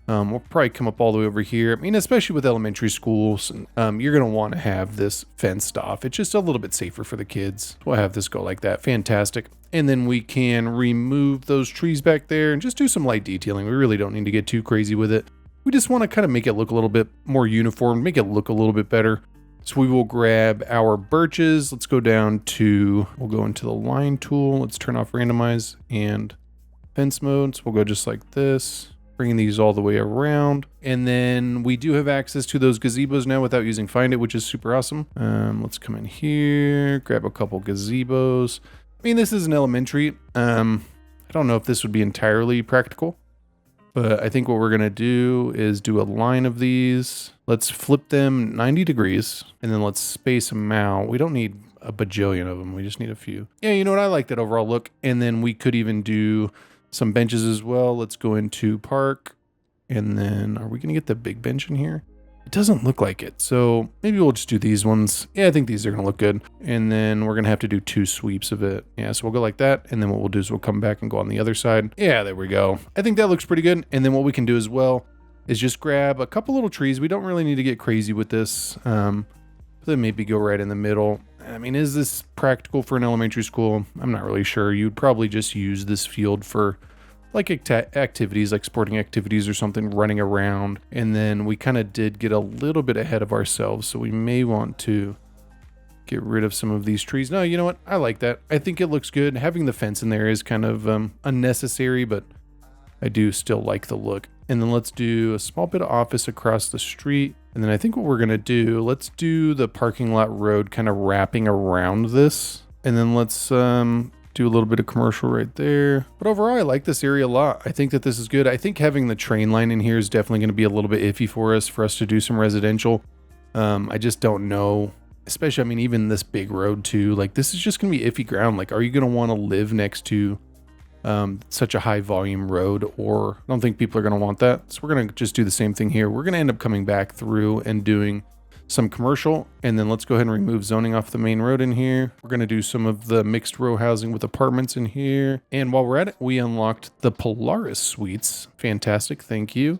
We'll probably come up all the way over here. I mean, especially with elementary schools, you're going to want to have this fenced off. It's just a little bit safer for the kids. We'll have this go like that. Fantastic. And then we can remove those trees back there and just do some light detailing. We really don't need to get too crazy with it. We just want to kind of make it look a little bit more uniform, make it look a little bit better. So we will grab our birches. Let's go down to, we'll go into the line tool. Let's turn off randomize and fence mode. So we'll go just like this. Bringing these all the way around. And then we do have access to those gazebos now without using Find It, which is super awesome. Let's come in here, grab a couple gazebos. I mean, this is an elementary. I don't know if this would be entirely practical, but I think what we're gonna do is do a line of these. Let's flip them 90 degrees and then let's space them out. We don't need a bajillion of them. We just need a few. Yeah, you know what? I like that overall look. And then we could even do some benches as well. Let's go into park. And then are we going to get the big bench in here? It doesn't look like it. So maybe we'll just do these ones. Yeah, I think these are going to look good. And then we're going to have to do 2 sweeps of it. Yeah, so we'll go like that. And then what we'll do is we'll come back and go on the other side. Yeah, there we go. I think that looks pretty good. And then what we can do as well is just grab a couple little trees. We don't really need to get crazy with this. So then maybe go right in the middle. I mean, is this practical for an elementary school? I'm not really sure. You'd probably just use this field for like activities, like sporting activities or something, running around. And then we kind of did get a little bit ahead of ourselves. So we may want to get rid of some of these trees. No, you know what? I like that. I think it looks good. Having the fence in there is kind of unnecessary, but I do still like the look. And then let's do a small bit of office across the street. And then I think what we're going to do, let's do the parking lot road kind of wrapping around this. And then let's do a little bit of commercial right there. But overall, I like this area a lot. I think that this is good. I think having the train line in here is definitely going to be a little bit iffy for us to do some residential. I just don't know. Especially, I mean, even this big road too. Like, this is just going to be iffy ground. Like, are you going to want to live next to such a high volume road? Or I don't think people are going to want that. So we're going to just do the same thing here. We're going to end up coming back through and doing some commercial, and then let's go ahead and remove zoning off the main road in here. We're going to do some of the mixed row housing with apartments in here. And while we're at it, we unlocked the Polaris suites. Fantastic. Thank you.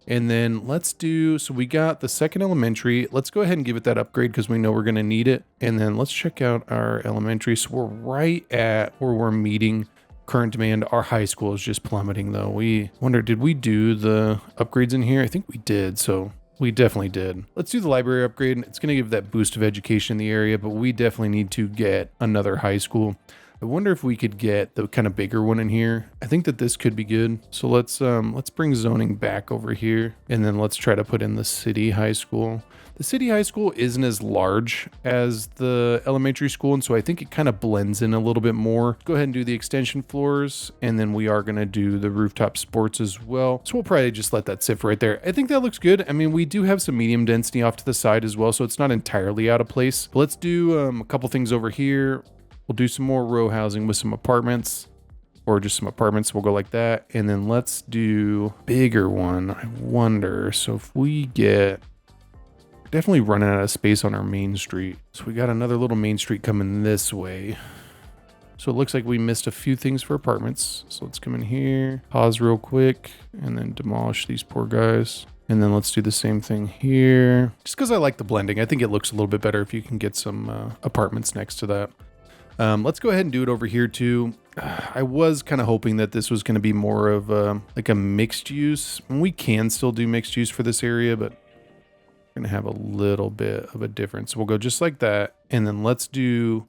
And then let's do, so we got the second elementary. Let's go ahead and give it that upgrade because we know we're going to need it. And then let's check out our elementary. So we're right at where we're meeting current demand. Our high school is just plummeting though. We wonder, did we do the upgrades in here? I think we did. So we definitely did. Let's do the library upgrade. It's going to give that boost of education in the area, but we definitely need to get another high school. I wonder if we could get the kind of bigger one in here. I think that this could be good. So let's bring zoning back over here, and then let's try to put in the city high school. The city high school isn't as large as the elementary school, and so I think it kind of blends in a little bit more. Go ahead and do the extension floors, and then we are going to do the rooftop sports as well. So we'll probably just let that sit right there. I think that looks good. I mean, we do have some medium density off to the side as well, so it's not entirely out of place. But let's do a couple things over here. We'll do some more row housing with some apartments, or just some apartments. We'll go like that. And then let's do bigger one. I wonder, so if we get... definitely running out of space on our main street. So we got another little main street coming this way. So it looks like we missed a few things for apartments. So let's come in here, pause real quick, and then demolish these poor guys. And then let's do the same thing here. Just because I like the blending. I think it looks a little bit better if you can get some apartments next to that. Let's go ahead and do it over here too. I was kind of hoping that this was going to be more of like a mixed use. And we can still do mixed use for this area, but gonna have a little bit of a difference. We'll go just like that, and then let's do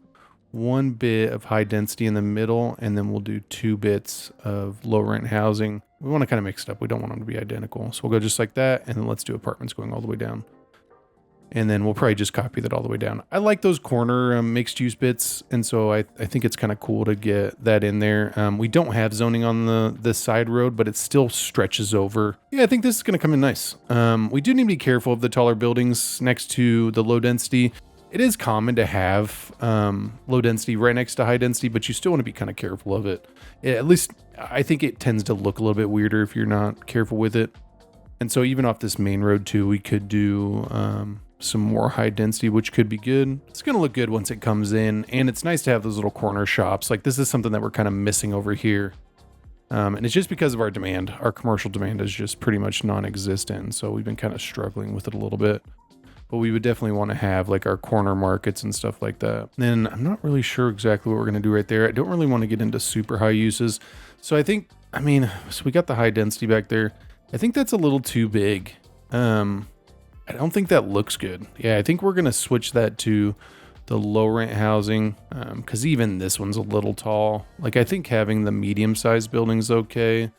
one bit of high density in the middle, and then we'll do 2 bits of low rent housing. We want to kind of mix it up. We don't want them to be identical, so we'll go just like that, and then let's do apartments going all the way down. And then we'll probably just copy that all the way down. I like those corner mixed use bits, and so I think it's kind of cool to get that in there. We don't have zoning on this side road, but it still stretches over. Yeah, I think this is going to come in nice. We do need to be careful of the taller buildings next to the low density. It is common to have low density right next to high density, but you still want to be kind of careful of it. At least I think it tends to look a little bit weirder if you're not careful with it. And so even off this main road too, we could do some more high density, which could be good. It's going to look good once it comes in, and it's nice to have those little corner shops. Like, this is something that we're kind of missing over here. And it's just because of our demand. Our commercial demand is just pretty much non-existent, so we've been kind of struggling with it a little bit. But we would definitely want to have like our corner markets and stuff like that. And I'm not really sure exactly what we're going to do right there. I don't really want to get into super high uses. So I think, so we got the high density back there. I think that's a little too big. I don't think that looks good. Yeah, I think we're going to switch that to the low rent housing, because even this one's a little tall. Like, I think having the medium sized buildings okay,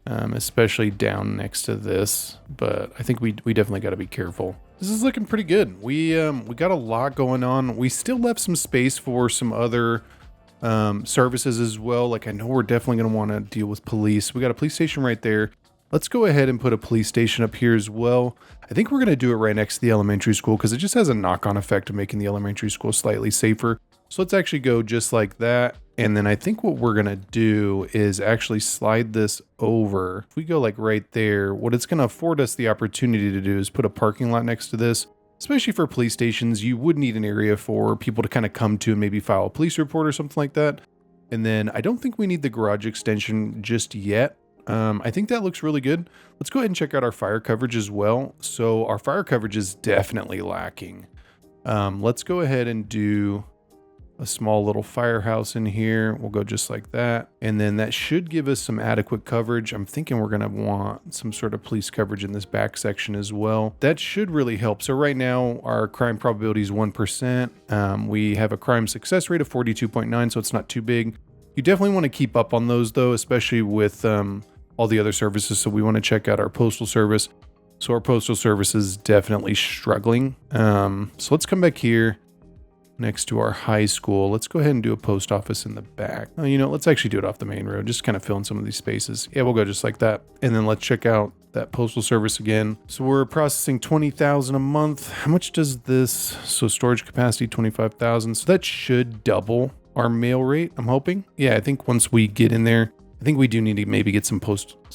especially down next to this. But I think we definitely got to be careful. This is looking pretty good. We got a lot going on. We still left some space for some other services as well. Like, I know we're definitely going to want to deal with police. We got a police station right there. Let's go ahead and put a police station up here as well. I think we're going to do it right next to the elementary school because it just has a knock-on effect of making the elementary school slightly safer. So let's actually go just like that. And then I think what we're going to do is actually slide this over. If we go like right there, what it's going to afford us the opportunity to do is put a parking lot next to this. Especially for police stations, you would need an area for people to kind of come to and maybe file a police report or something like that. And then I don't think we need the garage extension just yet. I think that looks really good. Let's go ahead and check out our fire coverage as well. So our fire coverage is definitely lacking. Let's go ahead and do a small little firehouse in here. We'll go just like that. And then that should give us some adequate coverage. I'm thinking we're going to want some sort of police coverage in this back section as well. That should really help. So right now our crime probability is 1%. We have a crime success rate of 42.9, so it's not too big. You definitely want to keep up on those though, especially with all the other services. So we want to check out our postal service. So our postal service is definitely struggling. So let's come back here next to our high school. Let's go ahead and do a post office in the back. Oh, let's actually do it off the main road. Just kind of fill in some of these spaces. Yeah, we'll go just like that. And then let's check out that postal service again. So we're processing 20,000 a month. How much does this? So storage capacity, 25,000. So that should double our mail rate, I'm hoping. Yeah, I think once we get in there, I think we do need to maybe get some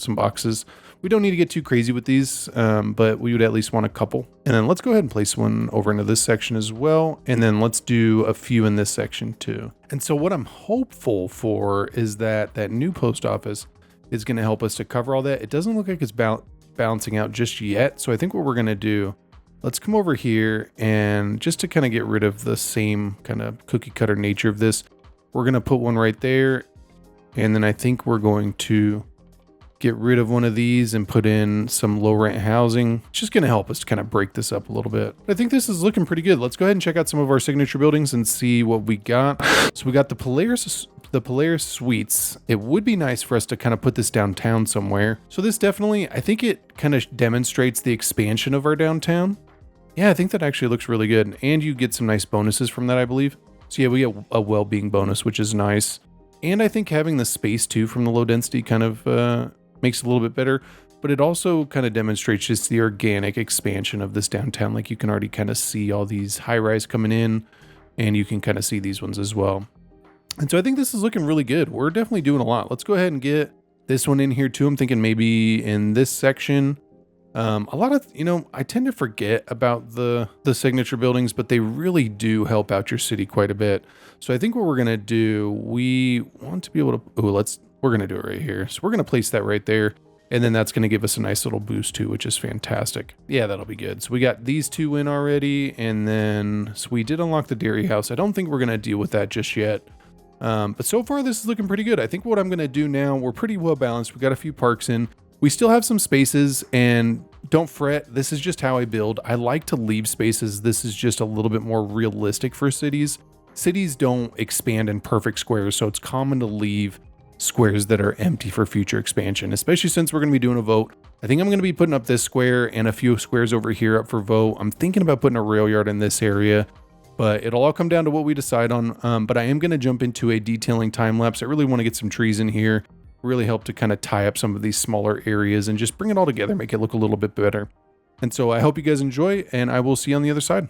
boxes. We don't need to get too crazy with these, but we would at least want a couple. And then let's go ahead and place one over into this section as well. And then let's do a few in this section too. And so what I'm hopeful for is that that new post office is going to help us to cover all that. It doesn't look like it's balancing out just yet. So I think what we're going to do, let's come over here, and just to kind of get rid of the same kind of cookie cutter nature of this, we're going to put one right there. And then I think we're going to get rid of one of these and put in some low rent housing. It's just going to help us to kind of break this up a little bit. I think this is looking pretty good. Let's go ahead and check out some of our signature buildings and see what we got. So we got the Polaris Suites. It would be nice for us to kind of put this downtown somewhere. So this definitely, I think it kind of demonstrates the expansion of our downtown. Yeah, I think that actually looks really good. And you get some nice bonuses from that, I believe. So yeah, we get a well-being bonus, which is nice. And I think having the space too from the low density kind of makes it a little bit better, but it also kind of demonstrates just the organic expansion of this downtown. Like you can already kind of see all these high rise coming in, and you can kind of see these ones as well. And so I think this is looking really good. We're definitely doing a lot. Let's go ahead and get this one in here too. I'm thinking maybe in this section. A lot of, I tend to forget about the signature buildings, but they really do help out your city quite a bit. So I think what we're going to do, we want to be able to, we're going to do it right here. So we're going to place that right there. And then that's going to give us a nice little boost too, which is fantastic. Yeah, that'll be good. So we got these two in already. And then, so we did unlock the dairy house. I don't think we're going to deal with that just yet. But so far this is looking pretty good. I think what I'm going to do now, we're pretty well balanced. We got a few parks in. We still have some spaces, and don't fret. This is just how I build. I like to leave spaces. This is just a little bit more realistic for cities. Cities don't expand in perfect squares, so it's common to leave squares that are empty for future expansion, especially since we're going to be doing a vote. I think I'm going to be putting up this square and a few squares over here up for vote. I'm thinking about putting a rail yard in this area, but it'll all come down to what we decide on. But I am going to jump into a detailing time lapse. I really want to get some trees in here, really help to kind of tie up some of these smaller areas and just bring it all together, make it look a little bit better. And so I hope you guys enjoy, and I will see you on the other side.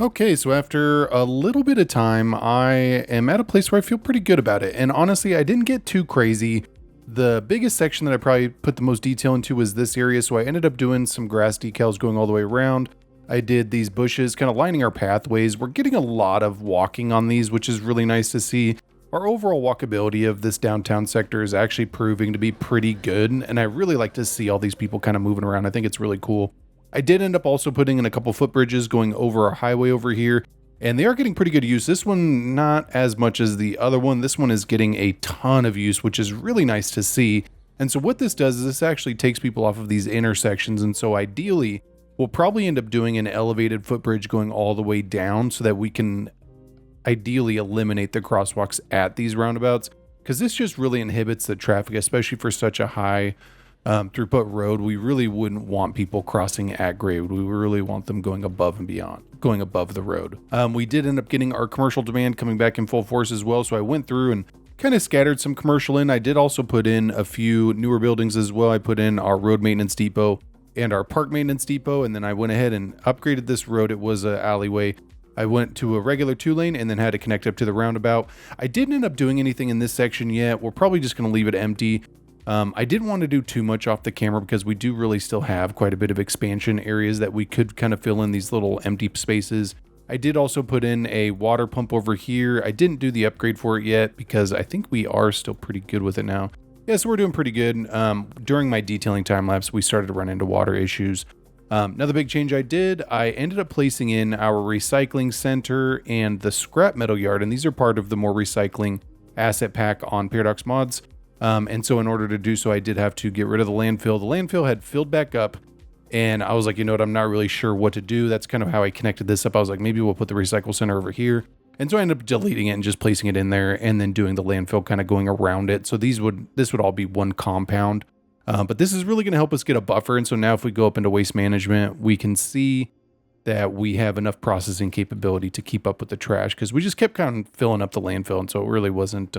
Okay, so after a little bit of time, I am at a place where I feel pretty good about it. And honestly, I didn't get too crazy. The biggest section that I probably put the most detail into was this area. So I ended up doing some grass decals going all the way around. I did these bushes kind of lining our pathways. We're getting a lot of walking on these, which is really nice to see. Our overall walkability of this downtown sector is actually proving to be pretty good. And I really like to see all these people kind of moving around. I think it's really cool. I did end up also putting in a couple footbridges going over our highway over here, and they are getting pretty good use. This one, not as much as the other one. This one is getting a ton of use, which is really nice to see. And so what this does is this actually takes people off of these intersections. And so ideally, we'll probably end up doing an elevated footbridge going all the way down so that we can ideally eliminate the crosswalks at these roundabouts, because this just really inhibits the traffic, especially for such a high throughput road, we really wouldn't want people crossing at grade. We really want them going above and beyond, going above the road. We did end up getting our commercial demand coming back in full force as well. So I went through and kind of scattered some commercial in. I did also put in a few newer buildings as well. I put in our road maintenance depot and our park maintenance depot. And then I went ahead and upgraded this road. It was an alleyway. I went to a regular 2-lane and then had to connect up to the roundabout. I didn't end up doing anything in this section yet. We're probably just going to leave it empty. I didn't want to do too much off the camera because we do really still have quite a bit of expansion areas that we could kind of fill in these little empty spaces. I did also put in a water pump over here. I didn't do the upgrade for it yet because I think we are still pretty good with it now. Yeah, so we're doing pretty good. During my detailing time lapse, we started to run into water issues. Another big change I did, I ended up placing in our recycling center and the scrap metal yard, and these are part of the more recycling asset pack on Paradox Mods. And so in order to do so, I did have to get rid of the landfill. The landfill had filled back up and I was like, you know what, I'm not really sure what to do. That's kind of how I connected this up. I was like, maybe we'll put the recycle center over here. And so I ended up deleting it and just placing it in there and then doing the landfill kind of going around it. So this would all be one compound. But this is really going to help us get a buffer. And so now if we go up into waste management, we can see that we have enough processing capability to keep up with the trash because we just kept kind of filling up the landfill. And so it really wasn't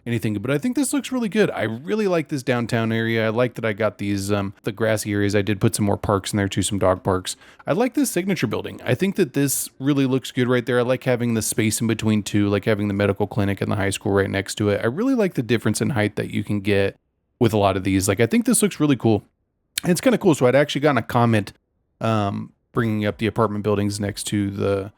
anything, but I think this looks really good. I really like this downtown area. I like that I got these, the grassy areas. I did put some more parks in there too, some dog parks. I like this signature building. I think that this really looks good right there. I like having the space in between too, like having the medical clinic and the high school right next to it. I really like the difference in height that you can get with a lot of these. Like, I think this looks really cool. And it's kind of cool. So I'd actually gotten a comment, bringing up the apartment buildings next to the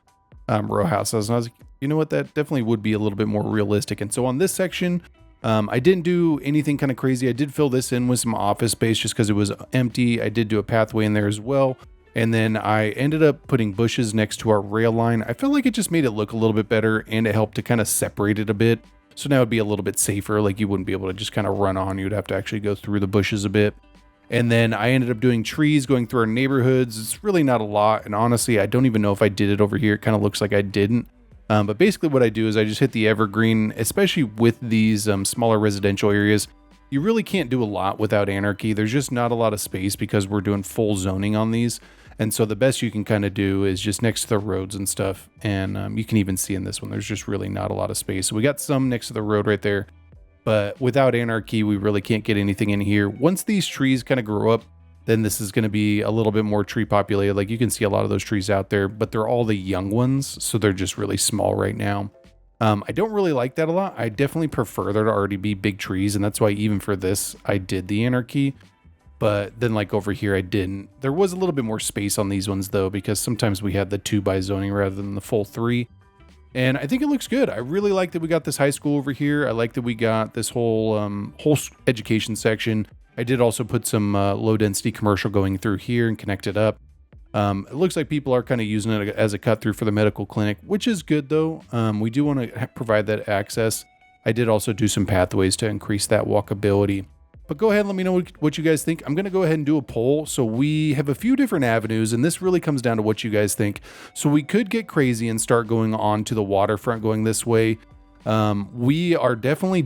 row houses. And I was like, you know what, that definitely would be a little bit more realistic. And so on this section, I didn't do anything kind of crazy. I did fill this in with some office space just because it was empty. I did do a pathway in there as well. And then I ended up putting bushes next to our rail line. I felt like it just made it look a little bit better and it helped to kind of separate it a bit. So now it'd be a little bit safer. Like you wouldn't be able to just kind of run on. You'd have to actually go through the bushes a bit. And then I ended up doing trees going through our neighborhoods. It's really not a lot. And honestly, I don't even know if I did it over here. It kind of looks like I didn't. But basically what I do is I just hit the evergreen, especially with these smaller residential areas. You really can't do a lot without anarchy. There's just not a lot of space because we're doing full zoning on these. And so the best you can kind of do is just next to the roads and stuff. And you can even see in this one, there's just really not a lot of space. So we got some next to the road right there. But without anarchy, we really can't get anything in here. Once these trees kind of grow up, then this is going to be a little bit more tree populated. Like you can see a lot of those trees out there, but they're all the young ones. So they're just really small right now. I don't really like that a lot. I definitely prefer there to already be big trees. And that's why even for this, I did the anarchy. But then like over here, I didn't. There was a little bit more space on these ones though, because sometimes we had the 2 by zoning rather than the full 3. And I think it looks good. I really like that we got this high school over here. I like that we got this whole education section. I did also put some low density commercial going through here and connect it up. It looks like people are kind of using it as a cut through for the medical clinic, which is good though. We do want to provide that access. I did also do some pathways to increase that walkability. But go ahead and let me know what you guys think. I'm going to go ahead and do a poll. So we have a few different avenues, and this really comes down to what you guys think. So we could get crazy and start going on to the waterfront going this way. We are definitely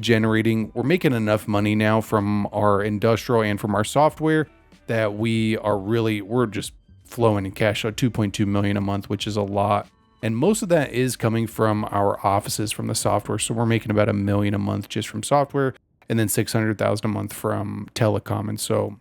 we're making enough money now from our industrial and from our software that we're just flowing in cash. So 2.2 million a month, which is a lot. And most of that is coming from our offices from the software. So we're making about $1 million a month just from software. And then 600,000 a month from telecom. And so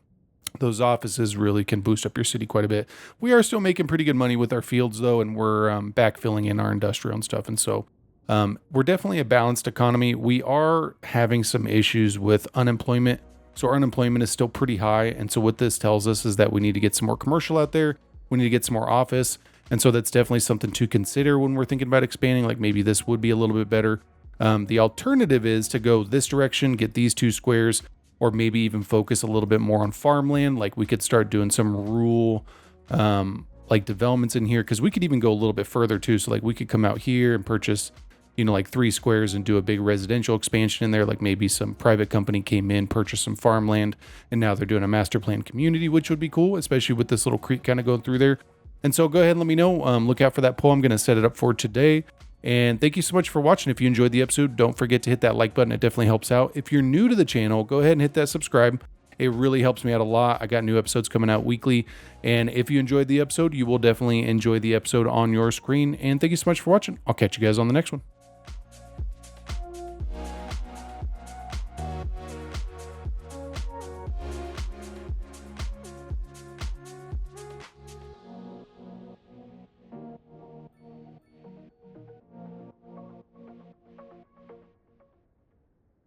those offices really can boost up your city quite a bit. We are still making pretty good money with our fields though, and we're backfilling in our industrial and stuff. And so we're definitely a balanced economy. We are having some issues with unemployment. So our unemployment is still pretty high. And so what this tells us is that we need to get some more commercial out there. We need to get some more office. And so that's definitely something to consider when we're thinking about expanding. Like maybe this would be a little bit better. The alternative is to go this direction, get these 2 squares, or maybe even focus a little bit more on farmland. Like we could start doing some rural, like developments in here, because we could even go a little bit further too. So like we could come out here and purchase, like 3 squares and do a big residential expansion in there. Like maybe some private company came in, purchased some farmland, and now they're doing a master plan community, which would be cool, especially with this little creek kind of going through there. And so go ahead and let me know. Look out for that poll. I'm going to set it up for today. And thank you so much for watching. If you enjoyed the episode, don't forget to hit that like button. It definitely helps out. If you're new to the channel, go ahead and hit that subscribe It really helps me out a lot. I got new episodes coming out weekly. And if you enjoyed the episode, you will definitely enjoy the episode on your screen. And thank you so much for watching. I'll catch you guys on the next one.